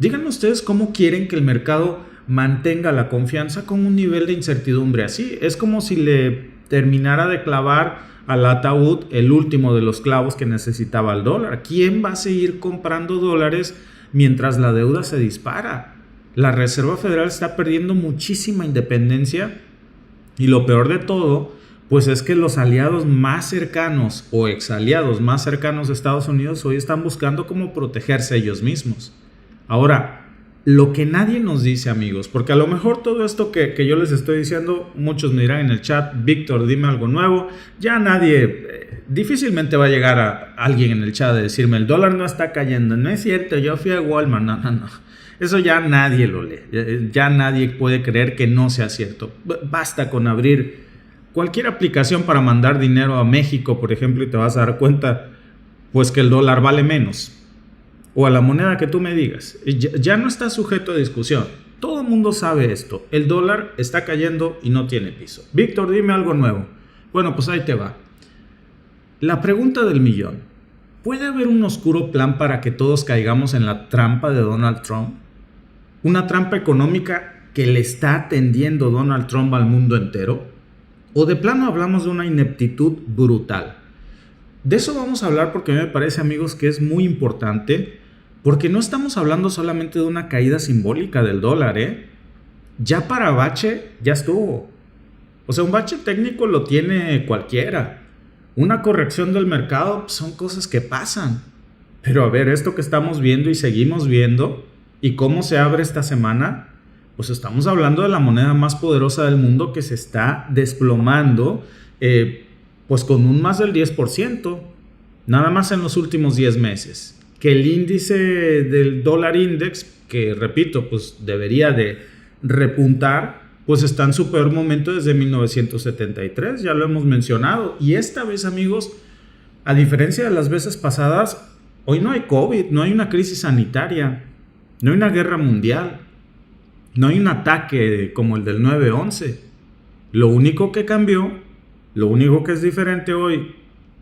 Speaker 1: Díganme ustedes cómo quieren que el mercado mantenga la confianza con un nivel de incertidumbre así. Es como si le terminara de clavar al ataúd el último de los clavos que necesitaba el dólar. ¿Quién va a seguir comprando dólares mientras la deuda se dispara? La Reserva Federal está perdiendo muchísima independencia y lo peor de todo, pues es que los aliados más cercanos o exaliados más cercanos de Estados Unidos hoy están buscando cómo protegerse ellos mismos. Ahora, lo que nadie nos dice, amigos, porque a lo mejor todo esto que yo les estoy diciendo, muchos me dirán en el chat, Víctor, dime algo nuevo. Ya nadie, difícilmente va a llegar a alguien en el chat de decirme, el dólar no está cayendo. No es cierto, yo fui a Walmart. No. Eso ya nadie lo lee. Ya nadie puede creer que no sea cierto. Basta con abrir cualquier aplicación para mandar dinero a México, por ejemplo, y te vas a dar cuenta, pues que el dólar vale menos. O a la moneda que tú me digas. Ya no está sujeto a discusión. Todo el mundo sabe esto. El dólar está cayendo y no tiene piso. Víctor, dime algo nuevo. Bueno, pues ahí te va. La pregunta del millón. ¿Puede haber un oscuro plan para que todos caigamos en la trampa de Donald Trump? ¿Una trampa económica que le está tendiendo Donald Trump al mundo entero? ¿O de plano hablamos de una ineptitud brutal? De eso vamos a hablar porque me parece, amigos, que es muy importante, porque no estamos hablando solamente de una caída simbólica del dólar, Ya para bache, ya estuvo. O sea, un bache técnico lo tiene cualquiera. Una corrección del mercado son cosas que pasan. Pero a ver, esto que estamos viendo y seguimos viendo, y cómo se abre esta semana, pues estamos hablando de la moneda más poderosa del mundo que se está desplomando, pues con un más del 10%, nada más en los últimos 10 meses. Que el índice del dólar index, que repito, pues debería de repuntar, pues está en su peor momento desde 1973, ya lo hemos mencionado. Y esta vez, amigos, a diferencia de las veces pasadas, hoy no hay COVID, no hay una crisis sanitaria, no hay una guerra mundial, no hay un ataque como el del 9/11. Lo único que cambió, lo único que es diferente hoy,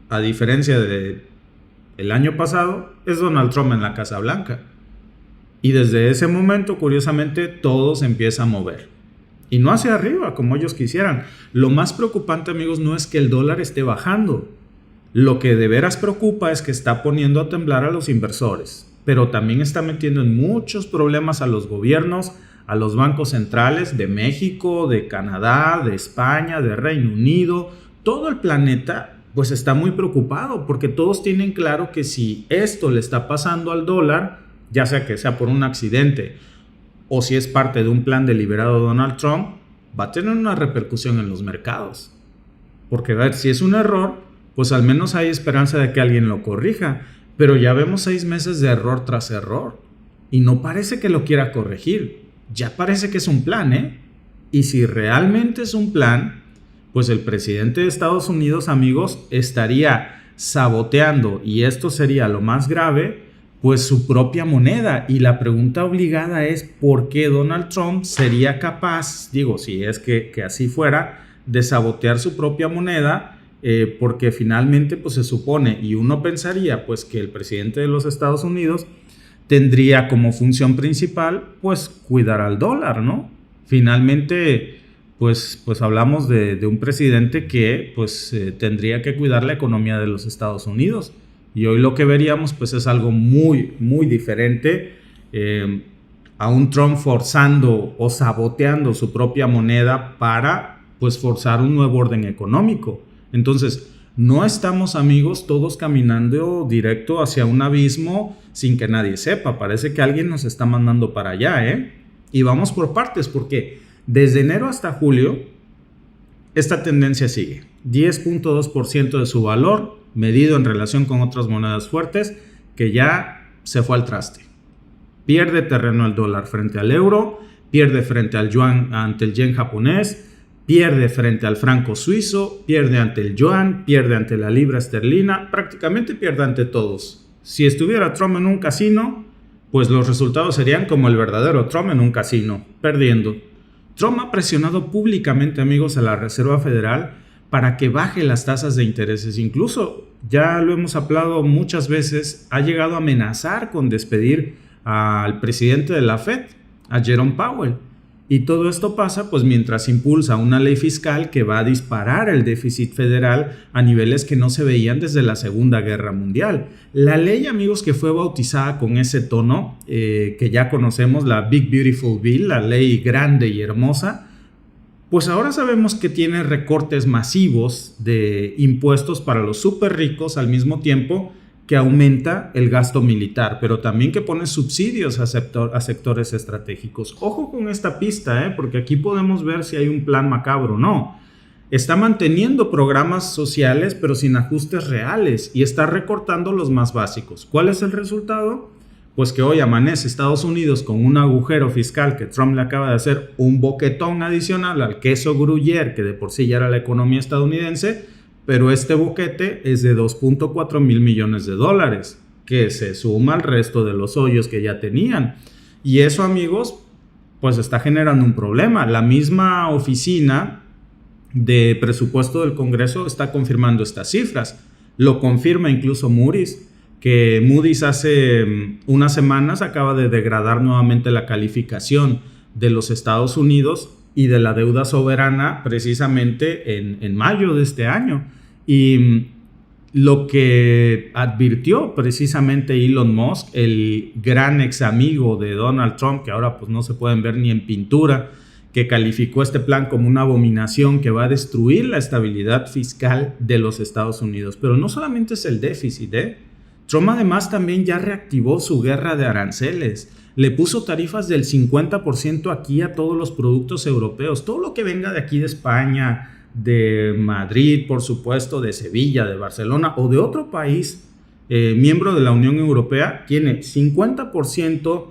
Speaker 1: a diferencia de el año pasado, es Donald Trump en la Casa Blanca. Y desde ese momento, curiosamente, todo se empieza a mover. Y no hacia arriba, como ellos quisieran. Lo más preocupante, amigos, no es que el dólar esté bajando. Lo que de veras preocupa es que está poniendo a temblar a los inversores. Pero también está metiendo en muchos problemas a los gobiernos, a los bancos centrales de México, de Canadá, de España, de Reino Unido. Todo el planeta pues está muy preocupado porque todos tienen claro que si esto le está pasando al dólar, ya sea que sea por un accidente o si es parte de un plan deliberado de Donald Trump, va a tener una repercusión en los mercados. Porque a ver, si es un error, pues al menos hay esperanza de que alguien lo corrija. Pero ya vemos 6 meses de error tras error y no parece que lo quiera corregir. Ya parece que es un plan, Y si realmente es un plan, pues el presidente de Estados Unidos, amigos, estaría saboteando, y esto sería lo más grave, pues su propia moneda. Y la pregunta obligada es ¿por qué Donald Trump sería capaz, si es que así fuera, de sabotear su propia moneda? Porque finalmente pues se supone, y uno pensaría pues que el presidente de los Estados Unidos tendría como función principal pues cuidar al dólar, ¿no? Finalmente pues hablamos de un presidente que pues tendría que cuidar la economía de los Estados Unidos, y hoy lo que veríamos pues es algo muy muy diferente, a un Trump forzando o saboteando su propia moneda para pues forzar un nuevo orden económico. Entonces, no estamos, amigos, todos caminando directo hacia un abismo sin que nadie sepa. Parece que alguien nos está mandando para allá, Y vamos por partes, porque desde enero hasta julio, esta tendencia sigue. 10.2% de su valor, medido en relación con otras monedas fuertes, que ya se fue al traste. Pierde terreno el dólar frente al euro, pierde frente al yuan ante el yen japonés, pierde frente al franco suizo, pierde ante el yuan, pierde ante la libra esterlina, prácticamente pierde ante todos. Si estuviera Trump en un casino, pues los resultados serían como el verdadero Trump en un casino, perdiendo. Trump ha presionado públicamente, amigos, a la Reserva Federal para que baje las tasas de intereses. Incluso, ya lo hemos hablado muchas veces, ha llegado a amenazar con despedir al presidente de la Fed, a Jerome Powell. Y todo esto pasa pues mientras impulsa una ley fiscal que va a disparar el déficit federal a niveles que no se veían desde la Segunda Guerra Mundial. La ley, amigos, que fue bautizada con ese tono que ya conocemos, la Big Beautiful Bill, la ley grande y hermosa, pues ahora sabemos que tiene recortes masivos de impuestos para los súper ricos al mismo tiempo que aumenta el gasto militar, pero también que pone subsidios a sectores estratégicos. Ojo con esta pista, porque aquí podemos ver si hay un plan macabro o no. Está manteniendo programas sociales, pero sin ajustes reales, y está recortando los más básicos. ¿Cuál es el resultado? Pues que hoy amanece Estados Unidos con un agujero fiscal que Trump le acaba de hacer un boquetón adicional al queso Gruyère, que de por sí ya era la economía estadounidense, pero este boquete es de 2.4 mil millones de dólares, que se suma al resto de los hoyos que ya tenían. Y eso, amigos, pues está generando un problema. La misma oficina de presupuesto del Congreso está confirmando estas cifras. Lo confirma incluso Moody's, que Moody's hace unas semanas acaba de degradar nuevamente la calificación de los Estados Unidos y de la deuda soberana precisamente en mayo de este año. Y lo que advirtió precisamente Elon Musk, el gran ex amigo de Donald Trump, que ahora pues no se pueden ver ni en pintura, que calificó este plan como una abominación que va a destruir la estabilidad fiscal de los Estados Unidos. Pero no solamente es el déficit, Trump además también ya reactivó su guerra de aranceles. Le puso tarifas del 50% aquí a todos los productos europeos. Todo lo que venga de aquí de España, de Madrid, por supuesto, de Sevilla, de Barcelona o de otro país miembro de la Unión Europea, tiene 50%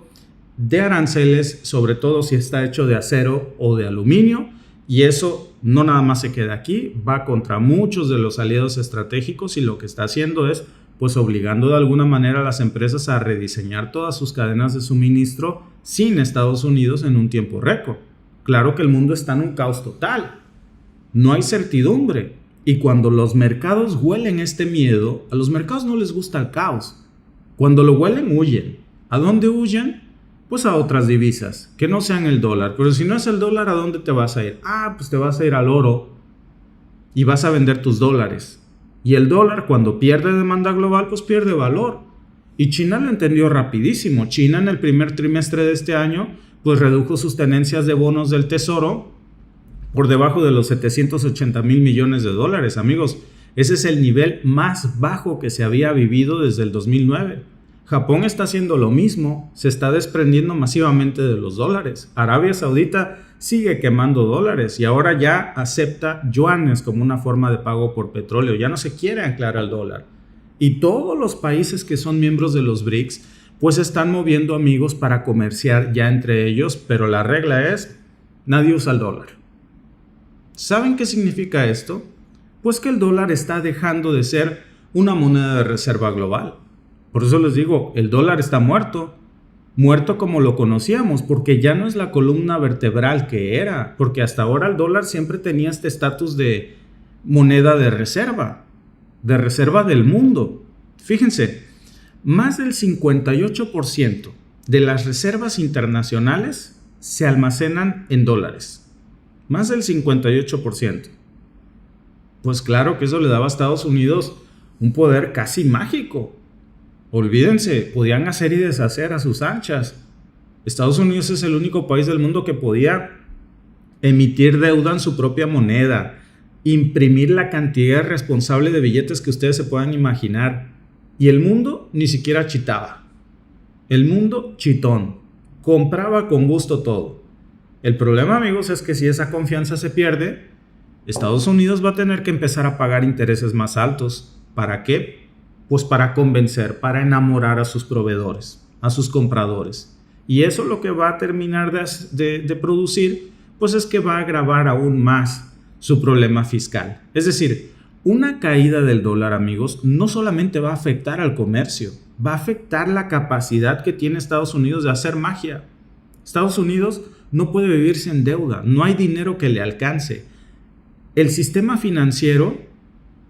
Speaker 1: de aranceles, sobre todo si está hecho de acero o de aluminio, y eso no nada más se queda aquí, va contra muchos de los aliados estratégicos, y lo que está haciendo es pues obligando de alguna manera a las empresas a rediseñar todas sus cadenas de suministro sin Estados Unidos en un tiempo récord. Claro que el mundo está en un caos total. No hay certidumbre, y cuando los mercados huelen este miedo, a los mercados no les gusta el caos. Cuando lo huelen, huyen. ¿A dónde huyen? Pues a otras divisas, que no sean el dólar. Pero si no es el dólar, ¿a dónde te vas a ir? Pues te vas a ir al oro y vas a vender tus dólares. Y el dólar, cuando pierde demanda global, pues pierde valor. Y China lo entendió rapidísimo. China en el primer trimestre de este año pues redujo sus tenencias de bonos del tesoro por debajo de los 780 mil millones de dólares, amigos. Ese es el nivel más bajo que se había vivido desde el 2009. Japón está haciendo lo mismo, se está desprendiendo masivamente de los dólares. Arabia Saudita sigue quemando dólares y ahora ya acepta yuanes como una forma de pago por petróleo. Ya no se quiere anclar al dólar. Y todos los países que son miembros de los BRICS pues están moviendo, amigos, para comerciar ya entre ellos, pero la regla es: nadie usa el dólar. ¿Saben qué significa esto? Pues que el dólar está dejando de ser una moneda de reserva global. Por eso les digo, el dólar está muerto. Muerto como lo conocíamos, porque ya no es la columna vertebral que era, porque hasta ahora el dólar siempre tenía este estatus de moneda de reserva del mundo. Fíjense, más del 58% de las reservas internacionales se almacenan en dólares. Más del 58%. Pues claro que eso le daba a Estados Unidos un poder casi mágico. Olvídense, podían hacer y deshacer a sus anchas. Estados Unidos es el único país del mundo que podía emitir deuda en su propia moneda, imprimir la cantidad responsable de billetes que ustedes se puedan imaginar. Y el mundo ni siquiera chitaba. El mundo chitón. Compraba con gusto todo. El problema, amigos, es que si esa confianza se pierde, Estados Unidos va a tener que empezar a pagar intereses más altos. ¿Para qué? Pues para convencer, para enamorar a sus proveedores, a sus compradores. Y eso lo que va a terminar de producir, pues es que va a agravar aún más su problema fiscal. Es decir, una caída del dólar, amigos, no solamente va a afectar al comercio, va a afectar la capacidad que tiene Estados Unidos de hacer magia. Estados Unidos no puede vivir sin deuda, no hay dinero que le alcance. El sistema financiero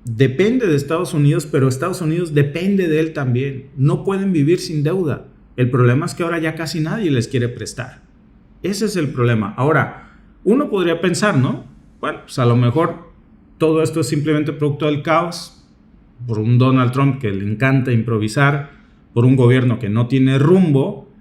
Speaker 1: depende de Estados Unidos, pero Estados Unidos depende de él también. No pueden vivir sin deuda. El problema es que ahora ya casi nadie les quiere prestar. Ese es el problema. Ahora, uno podría pensar, ¿no? Bueno, pues a lo mejor todo esto es simplemente producto del caos, por un Donald Trump que le encanta improvisar, por un gobierno que no tiene rumbo.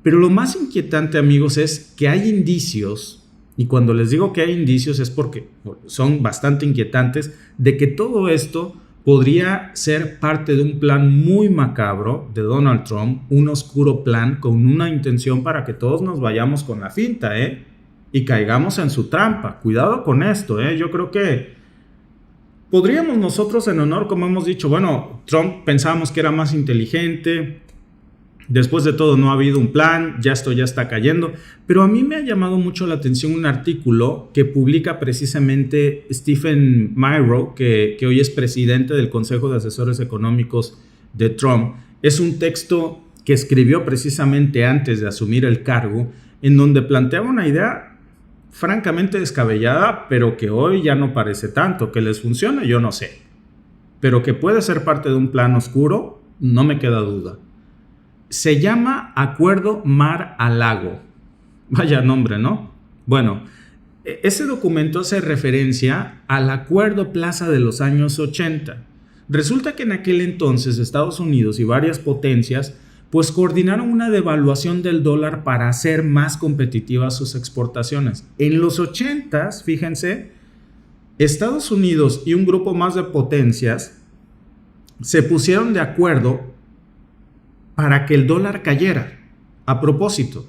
Speaker 1: Pero lo más inquietante, amigos, es que hay indicios, y cuando les digo que hay indicios es porque son bastante inquietantes, de que todo esto podría ser parte de un plan muy macabro de Donald Trump, un oscuro plan con una intención para que todos nos vayamos con la finta, y caigamos en su trampa. Cuidado con esto, yo creo que podríamos nosotros en honor, como hemos dicho, bueno, Trump pensábamos que era más inteligente, después de todo no ha habido un plan, ya esto ya está cayendo, pero a mí me ha llamado mucho la atención un artículo que publica precisamente Stephen Myrow, que hoy es presidente del Consejo de Asesores Económicos de Trump. Es un texto que escribió precisamente antes de asumir el cargo, en donde planteaba una idea francamente descabellada, pero que hoy ya no parece tanto. Que les funcione, yo no sé, pero que puede ser parte de un plan oscuro, no me queda duda. Se llama Acuerdo Mar-a-Lago. Vaya nombre, ¿no? Bueno, ese documento hace referencia al Acuerdo Plaza de los años 80. Resulta que en aquel entonces Estados Unidos y varias potencias pues coordinaron una devaluación del dólar para hacer más competitivas sus exportaciones. En los 80s, fíjense, Estados Unidos y un grupo más de potencias se pusieron de acuerdo para que el dólar cayera, a propósito,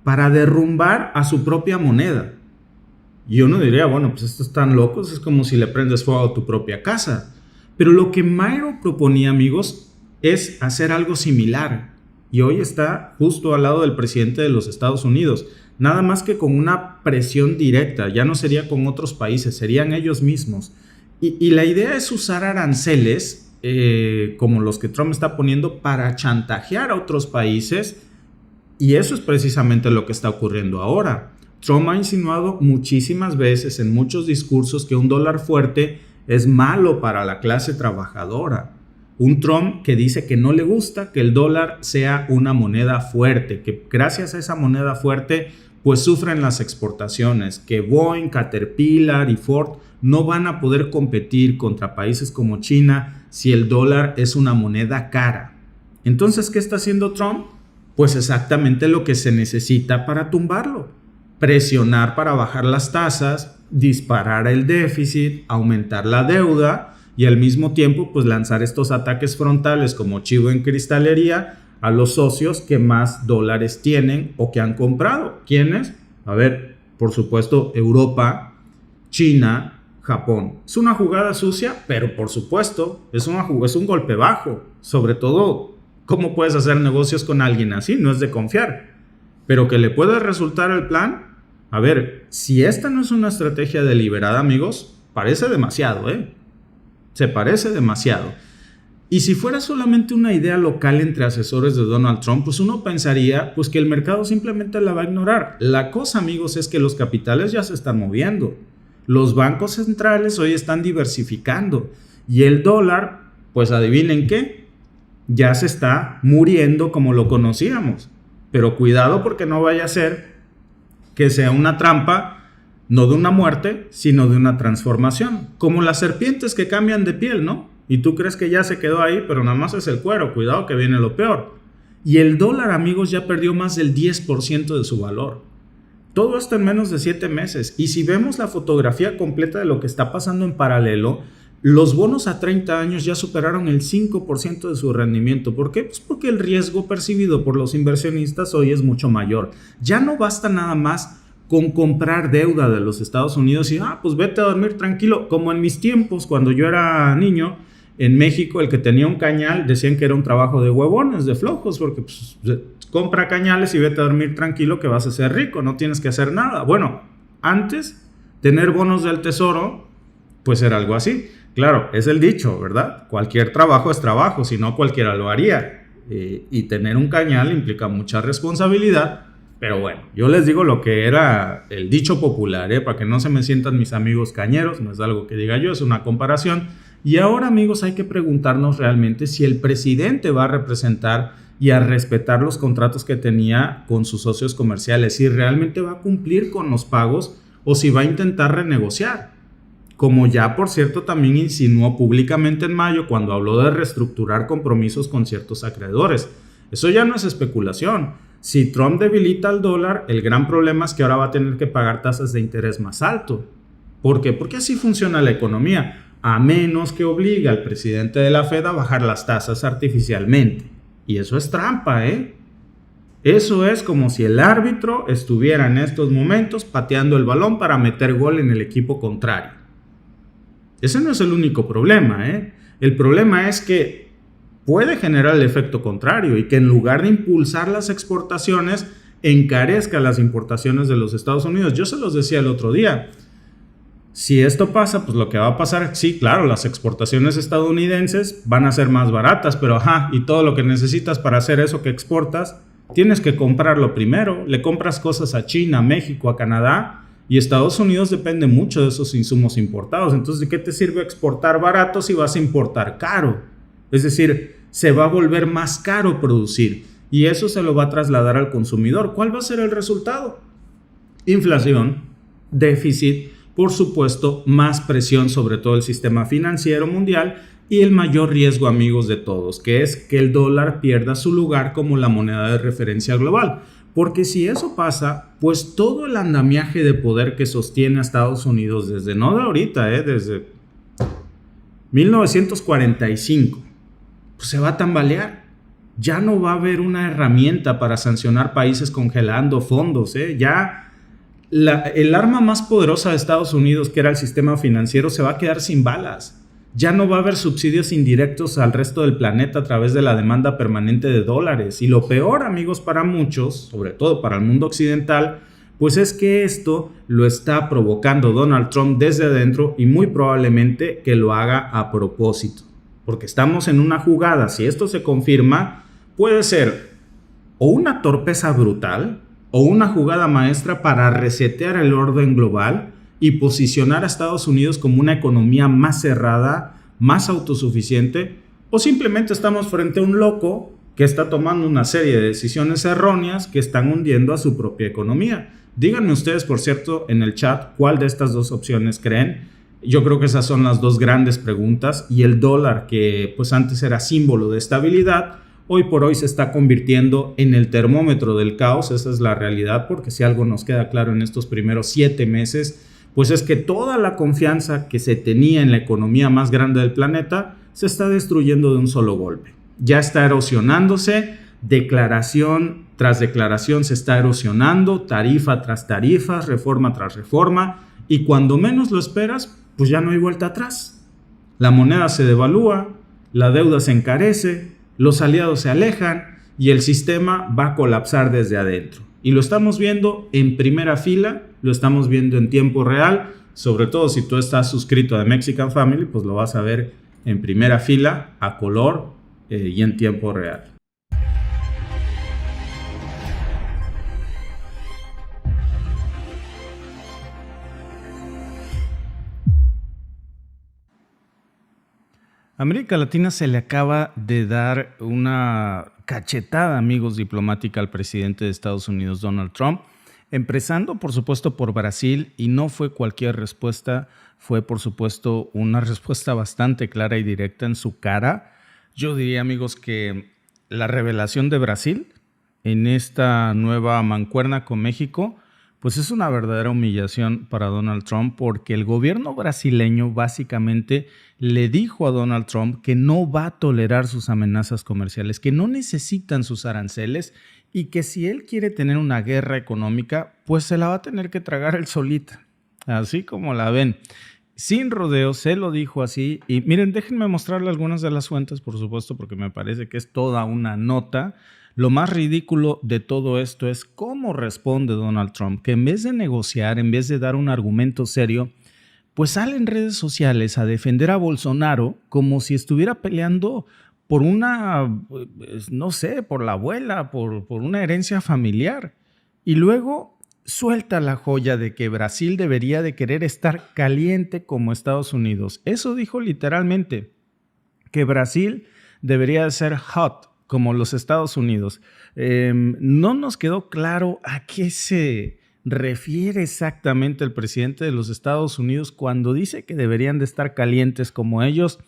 Speaker 1: para derrumbar a su propia moneda. Y uno diría, bueno, pues estos están locos, es como si le prendes fuego a tu propia casa. Pero lo que Myrow proponía, amigos, es hacer algo similar. Y hoy está justo al lado del presidente de los Estados Unidos. Nada más que con una presión directa, ya no sería con otros países, serían ellos mismos. Y la idea es usar aranceles como los que Trump está poniendo para chantajear a otros países, y eso es precisamente lo que está ocurriendo ahora. Trump ha insinuado muchísimas veces en muchos discursos que un dólar fuerte es malo para la clase trabajadora. Un Trump que dice que no le gusta que el dólar sea una moneda fuerte, que gracias a esa moneda fuerte pues sufren las exportaciones, que Boeing, Caterpillar y Ford no van a poder competir contra países como China si el dólar es una moneda cara. Entonces, ¿qué está haciendo Trump? Pues exactamente lo que se necesita para tumbarlo. Presionar para bajar las tasas, disparar el déficit, aumentar la deuda y al mismo tiempo pues lanzar estos ataques frontales como chivo en cristalería a los socios que más dólares tienen o que han comprado. ¿Quiénes? A ver, por supuesto, Europa, China, Japón. Es una jugada sucia, pero por supuesto es un golpe bajo. Sobre todo, ¿cómo puedes hacer negocios con alguien así? No es de confiar. Pero que le puede resultar el plan. A ver, si esta no es una estrategia deliberada, amigos, parece demasiado, Se parece demasiado. Y si fuera solamente una idea local entre asesores de Donald Trump, pues uno pensaría pues que el mercado simplemente la va a ignorar. La cosa, amigos, es que los capitales ya se están moviendo. Los bancos centrales hoy están diversificando. Y el dólar, pues adivinen qué, ya se está muriendo como lo conocíamos. Pero cuidado porque no vaya a ser que sea una trampa, no de una muerte, sino de una transformación. Como las serpientes que cambian de piel, ¿no? Y tú crees que ya se quedó ahí, pero nada más es el cuero. Cuidado que viene lo peor. Y el dólar, amigos, ya perdió más del 10% de su valor. Todo esto en menos de 7 meses. Y si vemos la fotografía completa de lo que está pasando en paralelo, los bonos a 30 años ya superaron el 5% de su rendimiento. ¿Por qué? Pues porque el riesgo percibido por los inversionistas hoy es mucho mayor. Ya no basta nada más con comprar deuda de los Estados Unidos y, pues vete a dormir tranquilo. Como en mis tiempos, cuando yo era niño, en México, el que tenía un cañal decían que era un trabajo de huevones, de flojos, porque pues, compra cañales y vete a dormir tranquilo que vas a ser rico, no tienes que hacer nada. Bueno, antes, tener bonos del tesoro, pues era algo así. Claro, es el dicho, ¿verdad? Cualquier trabajo es trabajo, si no cualquiera lo haría. Y tener un cañal implica mucha responsabilidad. Pero bueno, yo les digo lo que era el dicho popular, para que no se me sientan mis amigos cañeros, no es algo que diga yo, es una comparación. Y ahora, amigos, hay que preguntarnos realmente si el presidente va a representar y a respetar los contratos que tenía con sus socios comerciales, si realmente va a cumplir con los pagos o si va a intentar renegociar. Como ya, por cierto, también insinuó públicamente en mayo cuando habló de reestructurar compromisos con ciertos acreedores. Eso ya no es especulación. Si Trump debilita al dólar, el gran problema es que ahora va a tener que pagar tasas de interés más alto. ¿Por qué? Porque así funciona la economía, a menos que obligue al presidente de la Fed a bajar las tasas artificialmente. Y eso es trampa, ¿eh? Eso es como si el árbitro estuviera en estos momentos pateando el balón para meter gol en el equipo contrario. Ese no es el único problema, ¿eh? El problema es que puede generar el efecto contrario y que en lugar de impulsar las exportaciones, encarezca las importaciones de los Estados Unidos. Yo se los decía el otro día. Si esto pasa, pues lo que va a pasar, sí, claro, las exportaciones estadounidenses van a ser más baratas, pero y todo lo que necesitas para hacer eso que exportas, tienes que comprarlo primero. Le compras cosas a China, a México, a Canadá, y Estados Unidos depende mucho de esos insumos importados. Entonces, ¿de qué te sirve exportar barato si vas a importar caro? Es decir, se va a volver más caro producir y eso se lo va a trasladar al consumidor. ¿Cuál va a ser el resultado? Inflación, déficit, por supuesto, más presión sobre todo el sistema financiero mundial y el mayor riesgo, amigos, de todos, que es que el dólar pierda su lugar como la moneda de referencia global. Porque si eso pasa, pues todo el andamiaje de poder que sostiene a Estados Unidos desde, no de ahorita, desde 1945, pues se va a tambalear. Ya no va a haber una herramienta para sancionar países congelando fondos, Ya el arma más poderosa de Estados Unidos, que era el sistema financiero, se va a quedar sin balas. Ya no va a haber subsidios indirectos al resto del planeta a través de la demanda permanente de dólares. Y lo peor, amigos, para muchos, sobre todo para el mundo occidental, pues es que esto lo está provocando Donald Trump desde adentro y muy probablemente que lo haga a propósito. Porque estamos en una jugada, si esto se confirma, puede ser o una torpeza brutal o una jugada maestra para resetear el orden global y posicionar a Estados Unidos como una economía más cerrada, más autosuficiente, o simplemente estamos frente a un loco que está tomando una serie de decisiones erróneas que están hundiendo a su propia economía. Díganme ustedes, por cierto, en el chat, ¿cuál de estas dos opciones creen? Yo creo que esas son las dos grandes preguntas, y el dólar, que pues antes era símbolo de estabilidad, hoy por hoy se está convirtiendo en el termómetro del caos. Esa es la realidad, porque si algo nos queda claro en estos primeros 7 meses, pues es que toda la confianza que se tenía en la economía más grande del planeta se está destruyendo de un solo golpe. Ya está erosionándose, declaración tras declaración se está erosionando, tarifa tras tarifa, reforma tras reforma, y cuando menos lo esperas, pues ya no hay vuelta atrás. La moneda se devalúa, la deuda se encarece, los aliados se alejan y el sistema va a colapsar desde adentro. Y lo estamos viendo en primera fila, lo estamos viendo en tiempo real, sobre todo si tú estás suscrito a The Mexican Family, pues lo vas a ver en primera fila, a color y en tiempo real. A América Latina se le acaba de dar una cachetada, amigos, diplomática al presidente de Estados Unidos, Donald Trump, empezando, por supuesto, por Brasil, y no fue cualquier respuesta, fue, por supuesto, una respuesta bastante clara y directa en su cara. Yo diría, amigos, que la revelación de Brasil en esta nueva mancuerna con México, pues es una verdadera humillación para Donald Trump, porque el gobierno brasileño básicamente le dijo a Donald Trump que no va a tolerar sus amenazas comerciales, que no necesitan sus aranceles y que si él quiere tener una guerra económica, pues se la va a tener que tragar él solita, así como la ven. Sin rodeos, se lo dijo así. Y miren, déjenme mostrarle algunas de las fuentes, por supuesto, porque me parece que es toda una nota. Lo más ridículo de todo esto es cómo responde Donald Trump, que en vez de negociar, en vez de dar un argumento serio, pues sale en redes sociales a defender a Bolsonaro como si estuviera peleando por una, no sé, por la abuela, por una herencia familiar. Y luego suelta la joya de que Brasil debería de querer estar caliente como Estados Unidos. Eso dijo literalmente, que Brasil debería de ser hot como los Estados Unidos. No nos quedó claro a qué se refiere exactamente el presidente de los Estados Unidos cuando dice que deberían de estar calientes como ellos,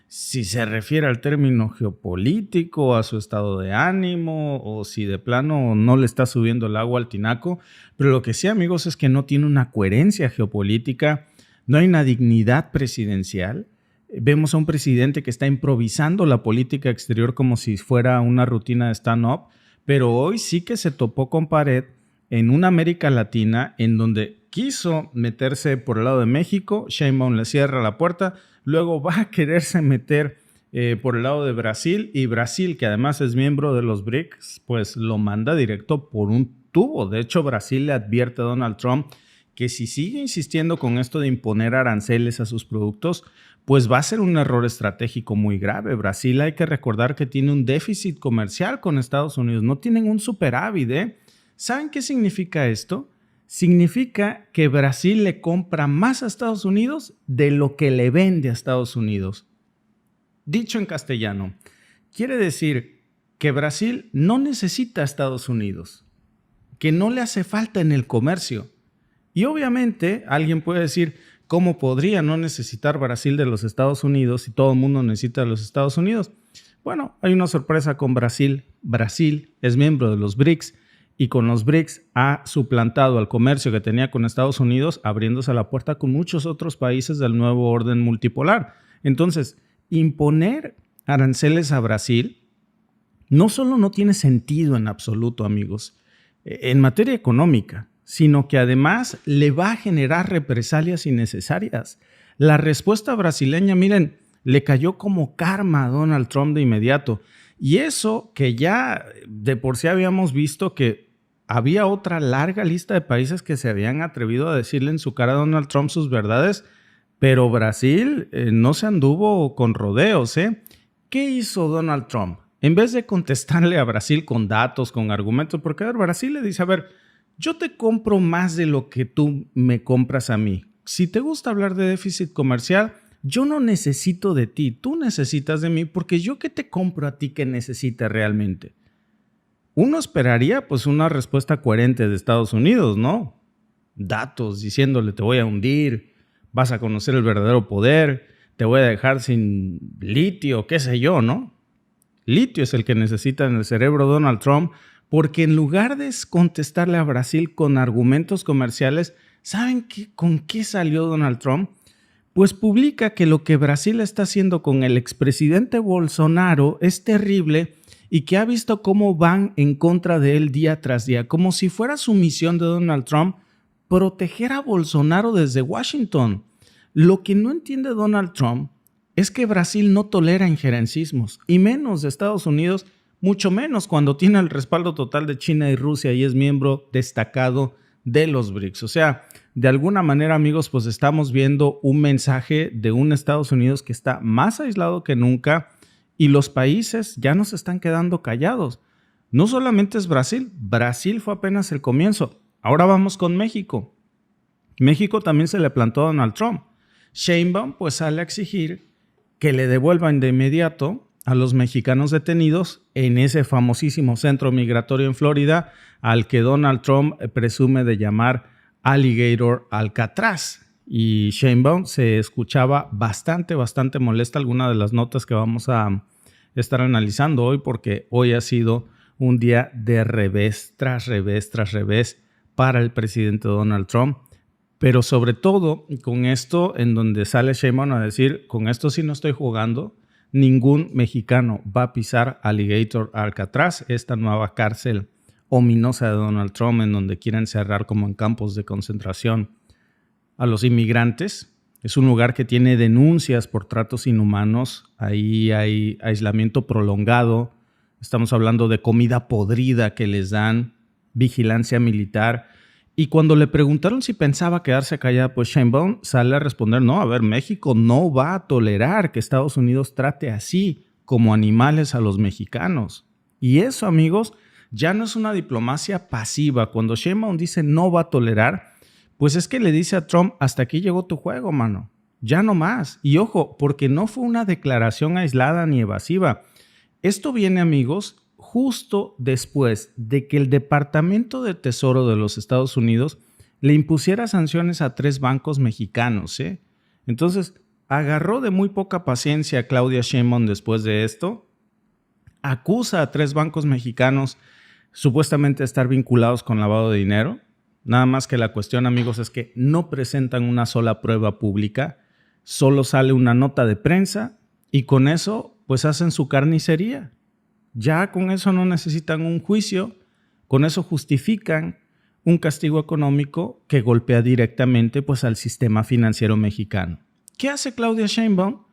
Speaker 1: si se refiere al término geopolítico, a su estado de ánimo, o si de plano no le está subiendo el agua al tinaco. Pero lo que sí, amigos, es que no tiene una coherencia geopolítica, no hay una dignidad presidencial. Vemos a un presidente que está improvisando la política exterior como si fuera una rutina de stand-up, pero hoy sí que se topó con pared en una América Latina en donde quiso meterse por el lado de México, Sheinbaum le cierra la puerta, luego va a quererse meter por el lado de Brasil, y Brasil, que además es miembro de los BRICS, pues lo manda directo por un tubo. De hecho, Brasil le advierte a Donald Trump que si sigue insistiendo con esto de imponer aranceles a sus productos, pues va a ser un error estratégico muy grave. Brasil, hay que recordar que tiene un déficit comercial con Estados Unidos, no tienen un superávit, ¿eh? ¿Saben qué significa esto? Significa que Brasil le compra más a Estados Unidos de lo que le vende a Estados Unidos. Dicho en castellano, quiere decir que Brasil no necesita a Estados Unidos, que no le hace falta en el comercio. Y obviamente alguien puede decir, ¿cómo podría no necesitar Brasil de los Estados Unidos si todo el mundo necesita de los Estados Unidos? Bueno, hay una sorpresa con Brasil. Brasil es miembro de los BRICS y con los BRICS ha suplantado al comercio que tenía con Estados Unidos, abriéndose la puerta con muchos otros países del nuevo orden multipolar. Entonces, imponer aranceles a Brasil no solo no tiene sentido en absoluto, amigos, en materia económica, sino que además le va a generar represalias innecesarias. La respuesta brasileña, miren, le cayó como karma a Donald Trump de inmediato. Y eso que ya de por sí habíamos visto que había otra larga lista de países que se habían atrevido a decirle en su cara a Donald Trump sus verdades, pero Brasil no se anduvo con rodeos, ¿eh? ¿Qué hizo Donald Trump? En vez de contestarle a Brasil con datos, con argumentos, porque a ver, Brasil le dice, a ver, yo te compro más de lo que tú me compras a mí. Si te gusta hablar de déficit comercial, yo no necesito de ti, tú necesitas de mí, porque yo que te compro a ti que necesitas realmente. Uno esperaría pues una respuesta coherente de Estados Unidos, ¿no? Datos diciéndole te voy a hundir, vas a conocer el verdadero poder, te voy a dejar sin litio, qué sé yo, ¿no? Litio es el que necesita en el cerebro Donald Trump, porque en lugar de contestarle a Brasil con argumentos comerciales, ¿saben con qué salió Donald Trump? Pues publica que lo que Brasil está haciendo con el expresidente Bolsonaro es terrible y que ha visto cómo van en contra de él día tras día, como si fuera su misión de Donald Trump proteger a Bolsonaro desde Washington. Lo que no entiende Donald Trump es que Brasil no tolera injerencismos, y menos de Estados Unidos, mucho menos cuando tiene el respaldo total de China y Rusia y es miembro destacado de los BRICS. O sea, de alguna manera, amigos, pues estamos viendo un mensaje de un Estados Unidos que está más aislado que nunca y los países ya nos están quedando callados. No solamente es Brasil, Brasil fue apenas el comienzo. Ahora vamos con México. México también se le plantó a Donald Trump. Sheinbaum pues sale a exigir que le devuelvan de inmediato a los mexicanos detenidos en ese famosísimo centro migratorio en Florida al que Donald Trump presume de llamar Alligator Alcatraz. Y Sheinbaum se escuchaba bastante molesta, alguna de las notas que vamos a estar analizando hoy, porque hoy ha sido un día de revés tras revés para el presidente Donald Trump. Pero sobre todo con esto en donde sale Sheinbaum a decir, con esto sí no estoy jugando, ningún mexicano va a pisar Alligator Alcatraz, esta nueva cárcel ominosa de Donald Trump en donde quieren cerrar como en campos de concentración a los inmigrantes. Es un lugar que tiene denuncias por tratos inhumanos, ahí hay aislamiento prolongado, estamos hablando de comida podrida que les dan, vigilancia militar. Y cuando le preguntaron si pensaba quedarse callada, pues Sheinbaum sale a responder, no, a ver, México no va a tolerar que Estados Unidos trate así como animales a los mexicanos. Y eso, amigos, ya no es una diplomacia pasiva. Cuando Sheinbaum dice no va a tolerar, pues es que le dice a Trump, hasta aquí llegó tu juego, mano, ya no más. Y ojo, porque no fue una declaración aislada ni evasiva. Esto viene, amigos, justo después de que el Departamento de Tesoro de los Estados Unidos le impusiera sanciones a 3 bancos mexicanos, ¿eh? Entonces, agarró de muy poca paciencia a Claudia Sheinbaum después de esto, acusa a 3 bancos mexicanos supuestamente de estar vinculados con lavado de dinero. Nada más que la cuestión, amigos, es que no presentan una sola prueba pública, solo sale una nota de prensa y con eso pues hacen su carnicería. Ya con eso no necesitan un juicio, con eso justifican un castigo económico que golpea directamente pues al sistema financiero mexicano. ¿Qué hace Claudia Sheinbaum?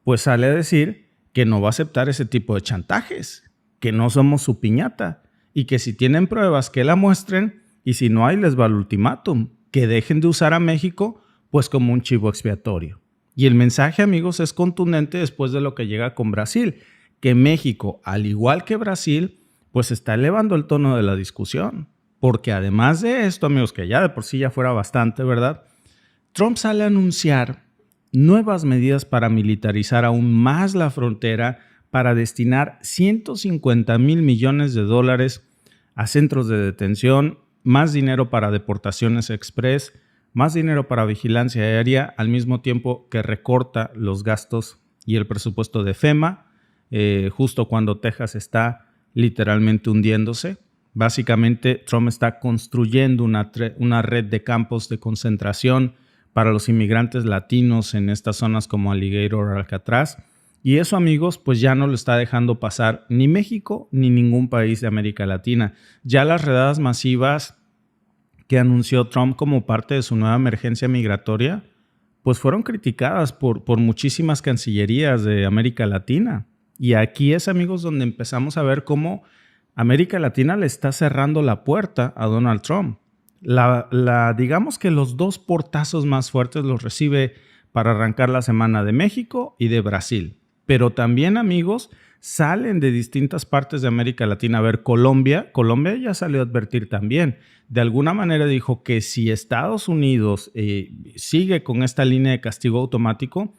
Speaker 1: Pues sale a decir que no va a aceptar ese tipo de chantajes, que no somos su piñata y que si tienen pruebas que la muestren y si no hay les va el ultimátum, que dejen de usar a México pues como un chivo expiatorio. Y el mensaje, amigos, es contundente después de lo que llega con Brasil, que México, al igual que Brasil, pues está elevando el tono de la discusión. Porque además de esto, amigos, que ya de por sí ya fuera bastante, ¿verdad? Trump sale a anunciar nuevas medidas para militarizar aún más la frontera, para destinar $150 mil millones a centros de detención, más dinero para deportaciones express, más dinero para vigilancia aérea, al mismo tiempo que recorta los gastos y el presupuesto de FEMA, justo cuando Texas está literalmente hundiéndose. Básicamente, Trump está construyendo una red de campos de concentración para los inmigrantes latinos en estas zonas como Alligator o Alcatraz. Y eso, amigos, pues ya no lo está dejando pasar ni México ni ningún país de América Latina. Ya las redadas masivas que anunció Trump como parte de su nueva emergencia migratoria, pues fueron criticadas por muchísimas cancillerías de América Latina. Y aquí es, amigos, donde empezamos a ver cómo América Latina le está cerrando la puerta a Donald Trump. Digamos que los 2 portazos más fuertes los recibe para arrancar la semana de México y de Brasil. Pero también, amigos, salen de distintas partes de América Latina. A ver, Colombia ya salió a advertir también. De alguna manera dijo que si Estados Unidos sigue con esta línea de castigo automático,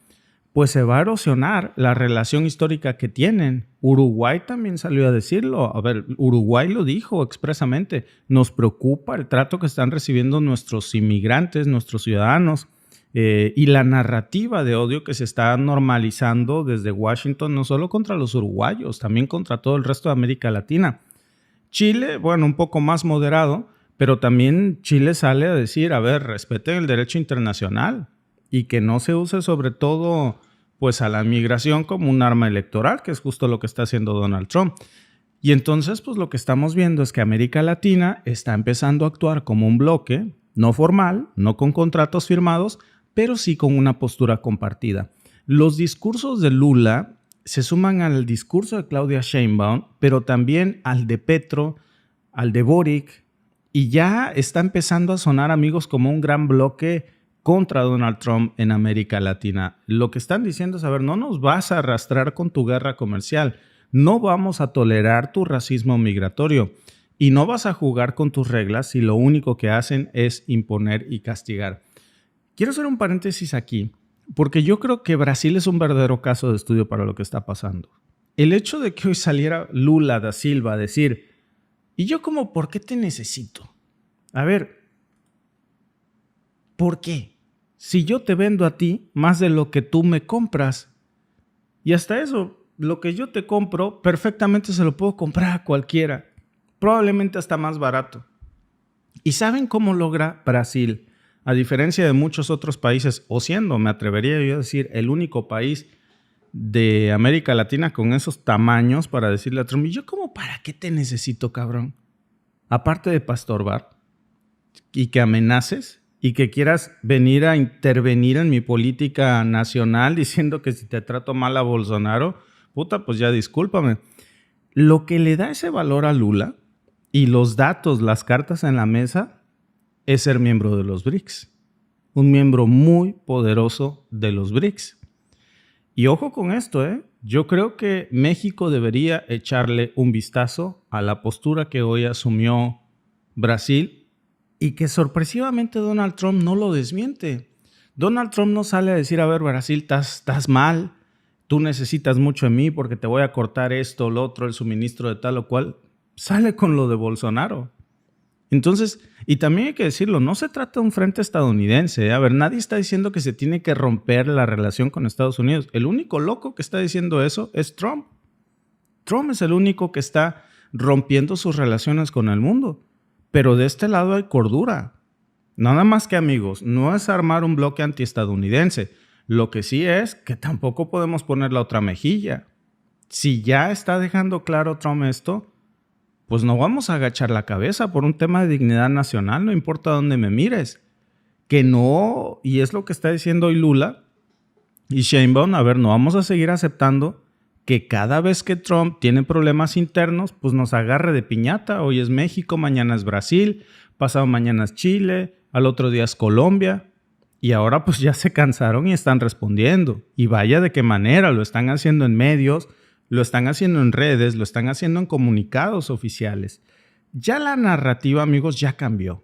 Speaker 1: pues se va a erosionar la relación histórica que tienen. Uruguay también salió a decirlo. A ver, Uruguay lo dijo expresamente. Nos preocupa el trato que están recibiendo nuestros inmigrantes, nuestros ciudadanos, y la narrativa de odio que se está normalizando desde Washington, no solo contra los uruguayos, también contra todo el resto de América Latina. Chile, bueno, un poco más moderado, pero también Chile sale a decir, a ver, respeten el derecho internacional y que no se use sobre todo pues a la migración como un arma electoral, que es justo lo que está haciendo Donald Trump. Y entonces pues lo que estamos viendo es que América Latina está empezando a actuar como un bloque, no formal, no con contratos firmados, pero sí con una postura compartida. Los discursos de Lula se suman al discurso de Claudia Sheinbaum, pero también al de Petro, al de Boric, y ya está empezando a sonar, amigos, como un gran bloque contra Donald Trump en América Latina. Lo que están diciendo es, a ver, no nos vas a arrastrar con tu guerra comercial, no vamos a tolerar tu racismo migratorio y no vas a jugar con tus reglas si lo único que hacen es imponer y castigar. Quiero hacer un paréntesis aquí, porque yo creo que Brasil es un verdadero caso de estudio para lo que está pasando. El hecho de que hoy saliera Lula da Silva a decir, ¿y yo como por qué te necesito? A ver, ¿por qué? Si yo te vendo a ti más de lo que tú me compras, y hasta eso, lo que yo te compro, perfectamente se lo puedo comprar a cualquiera, probablemente hasta más barato. ¿Y saben cómo logra Brasil? A diferencia de muchos otros países, o siendo, me atrevería yo a decir, el único país de América Latina con esos tamaños para decirle a Trump, ¿y yo como para qué te necesito, cabrón? Aparte de pastorbar y que amenaces y que quieras venir a intervenir en mi política nacional diciendo que si te trato mal a Bolsonaro, puta, pues ya discúlpame. Lo que le da ese valor a Lula y los datos, las cartas en la mesa, es ser miembro de los BRICS. Un miembro muy poderoso de los BRICS. Y ojo con esto, yo creo que México debería echarle un vistazo a la postura que hoy asumió Brasil y que sorpresivamente Donald Trump no lo desmiente. Donald Trump no sale a decir, a ver, Brasil, estás mal, tú necesitas mucho de mí porque te voy a cortar esto, lo otro, el suministro de tal o cual, sale con lo de Bolsonaro. Entonces, y también hay que decirlo, no se trata de un frente estadounidense. A ver, nadie está diciendo que se tiene que romper la relación con Estados Unidos. El único loco que está diciendo eso es Trump. Trump es el único que está rompiendo sus relaciones con el mundo. Pero de este lado hay cordura. Nada más que, amigos, no es armar un bloque antiestadounidense. Lo que sí es que tampoco podemos poner la otra mejilla. Si ya está dejando claro Trump esto, pues no vamos a agachar la cabeza por un tema de dignidad nacional, no importa dónde me mires. Que no, y es lo que está diciendo hoy Lula y Sheinbaum, a ver, no vamos a seguir aceptando que cada vez que Trump tiene problemas internos, pues nos agarre de piñata. Hoy es México, mañana es Brasil, pasado mañana es Chile, al otro día es Colombia. Y ahora pues ya se cansaron y están respondiendo. Y vaya de qué manera, lo están haciendo en medios, lo están haciendo en redes, lo están haciendo en comunicados oficiales. Ya la narrativa, amigos, ya cambió.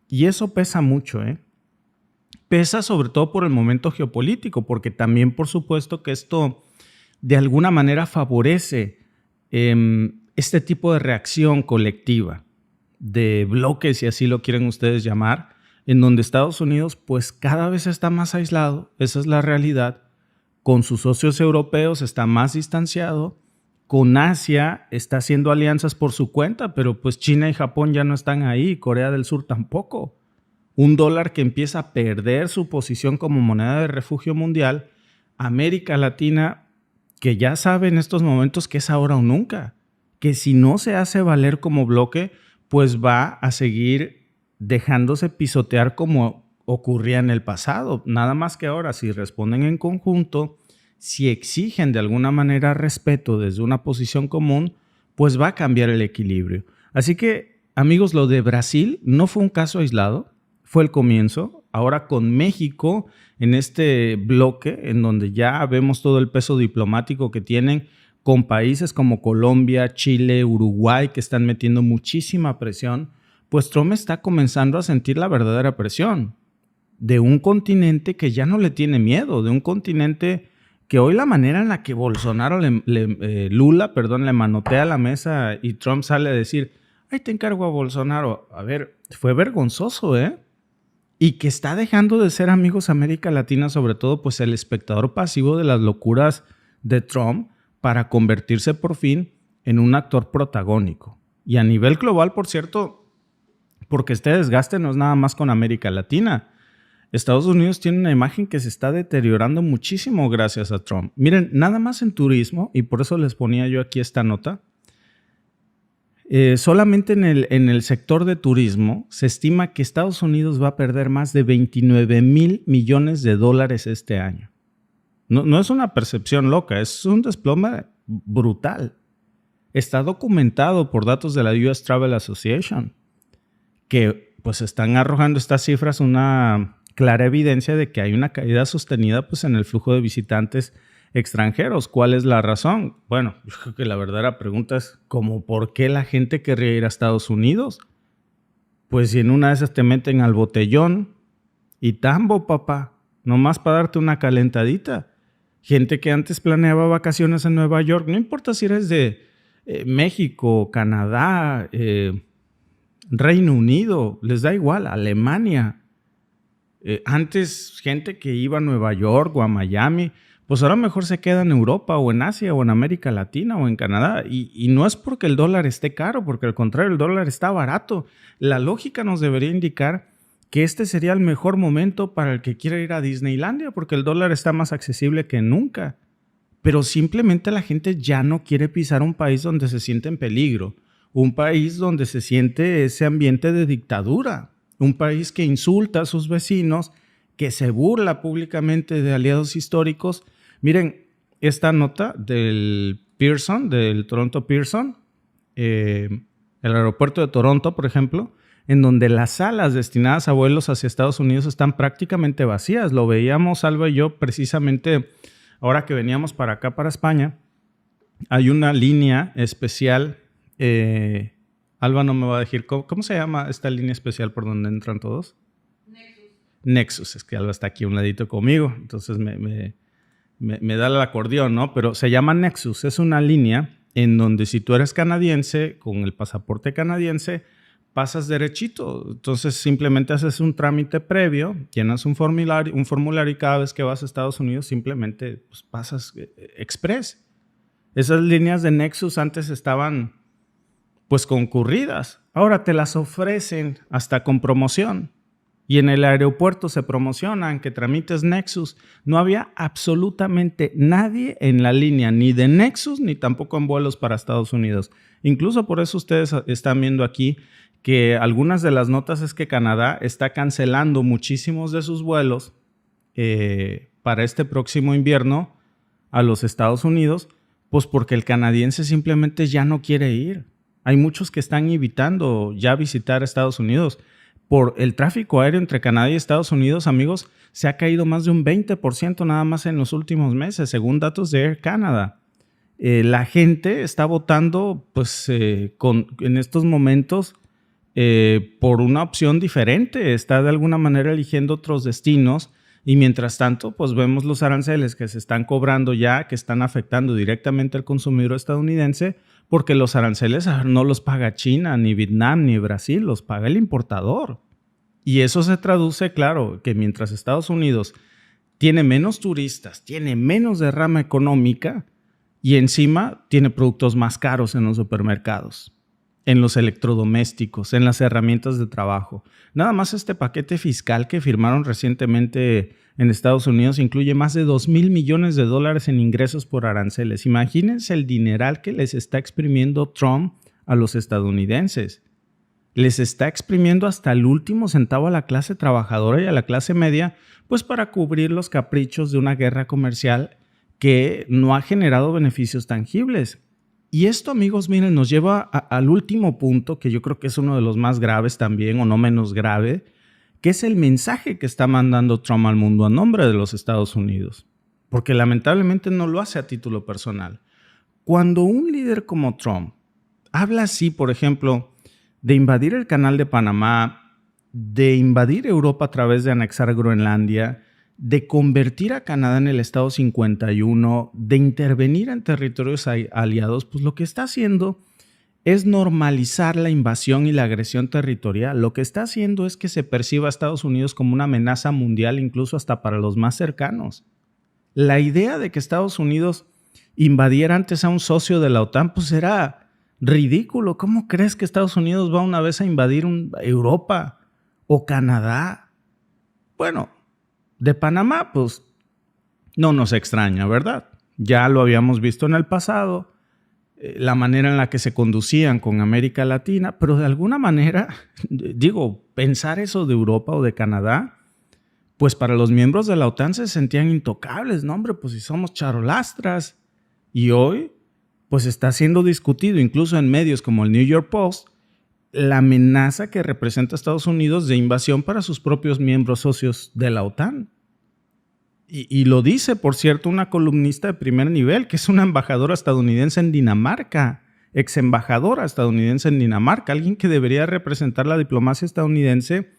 Speaker 1: Y eso pesa mucho, ¿eh? Pesa sobre todo por el momento geopolítico, porque también, por supuesto, que esto de alguna manera favorece este tipo de reacción colectiva, de bloques, si así lo quieren ustedes llamar, en donde Estados Unidos pues cada vez está más aislado, esa es la realidad. Con sus socios europeos está más distanciado, con Asia está haciendo alianzas por su cuenta, pero pues China y Japón ya no están ahí, Corea del Sur tampoco. Un dólar que empieza a perder su posición como moneda de refugio mundial, América Latina, que ya sabe en estos momentos que es ahora o nunca, que si no se hace valer como bloque, pues va a seguir dejándose pisotear como ocurría en el pasado. Nada más que ahora, si responden en conjunto, si exigen de alguna manera respeto desde una posición común, pues va a cambiar el equilibrio. Así que, amigos, lo de Brasil no fue un caso aislado, fue el comienzo. Ahora con México, en este bloque, en donde ya vemos todo el peso diplomático que tienen, con países como Colombia, Chile, Uruguay, que están metiendo muchísima presión, pues Trump está comenzando a sentir la verdadera presión de un continente que ya no le tiene miedo, de un continente que hoy la manera en la que Bolsonaro, Lula, le manotea la mesa y Trump sale a decir, ay, te encargo a Bolsonaro. A ver, fue vergonzoso, ¿eh? Y que está dejando de ser, amigos, América Latina, sobre todo, pues el espectador pasivo de las locuras de Trump para convertirse por fin en un actor protagónico. Y a nivel global, por cierto, porque este desgaste no es nada más con América Latina. Estados Unidos tiene una imagen que se está deteriorando muchísimo gracias a Trump. Miren, nada más en turismo, y por eso les ponía yo aquí esta nota, solamente en el sector de turismo se estima que Estados Unidos va a perder más de 29,000 millones de dólares este año. No es una percepción loca, es un desplome brutal. Está documentado por datos de la US Travel Association, que pues están arrojando estas cifras una clara evidencia de que hay una caída sostenida pues, en el flujo de visitantes extranjeros. ¿Cuál es la razón? Bueno, yo creo que la verdadera pregunta es ¿cómo por qué la gente querría ir a Estados Unidos? Pues si en una de esas te meten al botellón y tambo, papá, nomás para darte una calentadita. Gente que antes planeaba vacaciones en Nueva York, no importa si eres de México, Canadá, Reino Unido, les da igual, Alemania. Antes gente que iba a Nueva York o a Miami, pues ahora mejor se queda en Europa o en Asia o en América Latina o en Canadá. Y no es porque el dólar esté caro, porque al contrario, el dólar está barato. La lógica nos debería indicar que este sería el mejor momento para el que quiera ir a Disneylandia, porque el dólar está más accesible que nunca. Pero simplemente la gente ya no quiere pisar un país donde se siente en peligro, un país donde se siente ese ambiente de dictadura, un país que insulta a sus vecinos, que se burla públicamente de aliados históricos. Miren, esta nota del Pearson, del Toronto Pearson, el aeropuerto de Toronto, por ejemplo, en donde las salas destinadas a vuelos hacia Estados Unidos están prácticamente vacías. Lo veíamos, Alba y yo, precisamente ahora que veníamos para acá, para España. Hay una línea especial. Alba no me va a decir, ¿cómo se llama esta línea especial por donde entran todos? Nexus. Es que Alba está aquí a un ladito conmigo, entonces me da el acordeón, ¿no? Pero se llama Nexus, es una línea en donde si tú eres canadiense, con el pasaporte canadiense, pasas derechito. Entonces simplemente haces un trámite previo, llenas un formulario y cada vez que vas a Estados Unidos simplemente pues, pasas express. Esas líneas de Nexus antes estaban pues concurridas. Ahora te las ofrecen hasta con promoción. Y en el aeropuerto se promocionan que tramites Nexus. No había absolutamente nadie en la línea, ni de Nexus, ni tampoco en vuelos para Estados Unidos. Incluso por eso ustedes están viendo aquí que algunas de las notas es que Canadá está cancelando muchísimos de sus vuelos para este próximo invierno a los Estados Unidos, pues porque el canadiense simplemente ya no quiere ir. Hay muchos que están evitando ya visitar Estados Unidos. Por el tráfico aéreo entre Canadá y Estados Unidos, amigos, se ha caído más de un 20% nada más en los últimos meses, según datos de Air Canada. La gente está votando pues, en estos momentos por una opción diferente. Está de alguna manera eligiendo otros destinos y mientras tanto pues vemos los aranceles que se están cobrando ya, que están afectando directamente al consumidor estadounidense, porque los aranceles no los paga China, ni Vietnam, ni Brasil, los paga el importador. Y eso se traduce, claro, que mientras Estados Unidos tiene menos turistas, tiene menos derrama económica y encima tiene productos más caros en los supermercados, en los electrodomésticos, en las herramientas de trabajo. Nada más este paquete fiscal que firmaron recientemente en Estados Unidos incluye más de $2,000 millones en ingresos por aranceles. Imagínense el dineral que les está exprimiendo Trump a los estadounidenses. Les está exprimiendo hasta el último centavo a la clase trabajadora y a la clase media, pues para cubrir los caprichos de una guerra comercial que no ha generado beneficios tangibles. Y esto, amigos, miren, nos lleva al último punto, que yo creo que es uno de los más graves también, o no menos grave, que es el mensaje que está mandando Trump al mundo a nombre de los Estados Unidos. Porque lamentablemente no lo hace a título personal. Cuando un líder como Trump habla así, por ejemplo, de invadir el Canal de Panamá, de invadir Europa a través de anexar Groenlandia, de convertir a Canadá en el Estado 51, de intervenir en territorios aliados, pues lo que está haciendo es normalizar la invasión y la agresión territorial. Lo que está haciendo es que se perciba a Estados Unidos como una amenaza mundial, incluso hasta para los más cercanos. La idea de que Estados Unidos invadiera antes a un socio de la OTAN, pues era ridículo. ¿Cómo crees que Estados Unidos va una vez a invadir Europa o Canadá? Bueno, de Panamá, pues no nos extraña, ¿verdad? Ya lo habíamos visto en el pasado. La manera en la que se conducían con América Latina, pero de alguna manera, digo, pensar eso de Europa o de Canadá, pues para los miembros de la OTAN se sentían intocables, ¿no? Hombre, pues si somos charolastras. Y hoy, pues está siendo discutido, incluso en medios como el New York Post, la amenaza que representa Estados Unidos de invasión para sus propios miembros socios de la OTAN. Y lo dice, por cierto, una columnista de primer nivel, que es una embajadora estadounidense en Dinamarca, ex embajadora estadounidense en Dinamarca, alguien que debería representar la diplomacia estadounidense,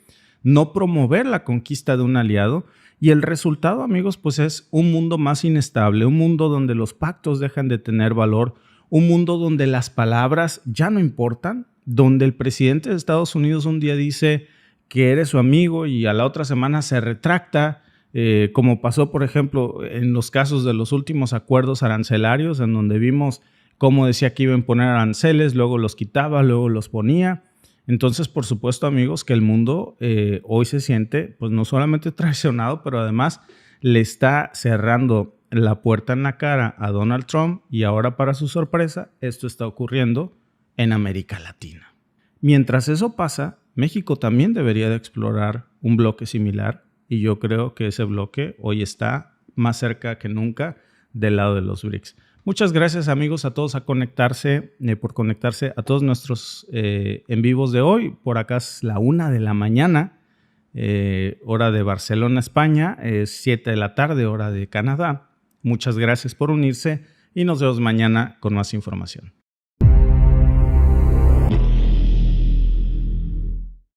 Speaker 1: no promover la conquista de un aliado. Y el resultado, amigos, pues es un mundo más inestable, un mundo donde los pactos dejan de tener valor, un mundo donde las palabras ya no importan, donde el presidente de Estados Unidos un día dice que eres su amigo y a la otra semana se retracta, como pasó, por ejemplo, en los casos de los últimos acuerdos arancelarios, en donde vimos cómo decía que iba a imponer aranceles, luego los quitaba, luego los ponía. Entonces, por supuesto, amigos, que el mundo hoy se siente pues no solamente traicionado, pero además le está cerrando la puerta en la cara a Donald Trump y ahora, para su sorpresa, esto está ocurriendo en América Latina. Mientras eso pasa, México también debería de explorar un bloque similar y yo creo que ese bloque hoy está más cerca que nunca del lado de los BRICS. Muchas gracias, amigos, a todos por conectarse a todos nuestros en vivos de hoy. Por acá es la 1 de la mañana, hora de Barcelona, España, es 7 de la tarde, hora de Canadá. Muchas gracias por unirse y nos vemos mañana con más información.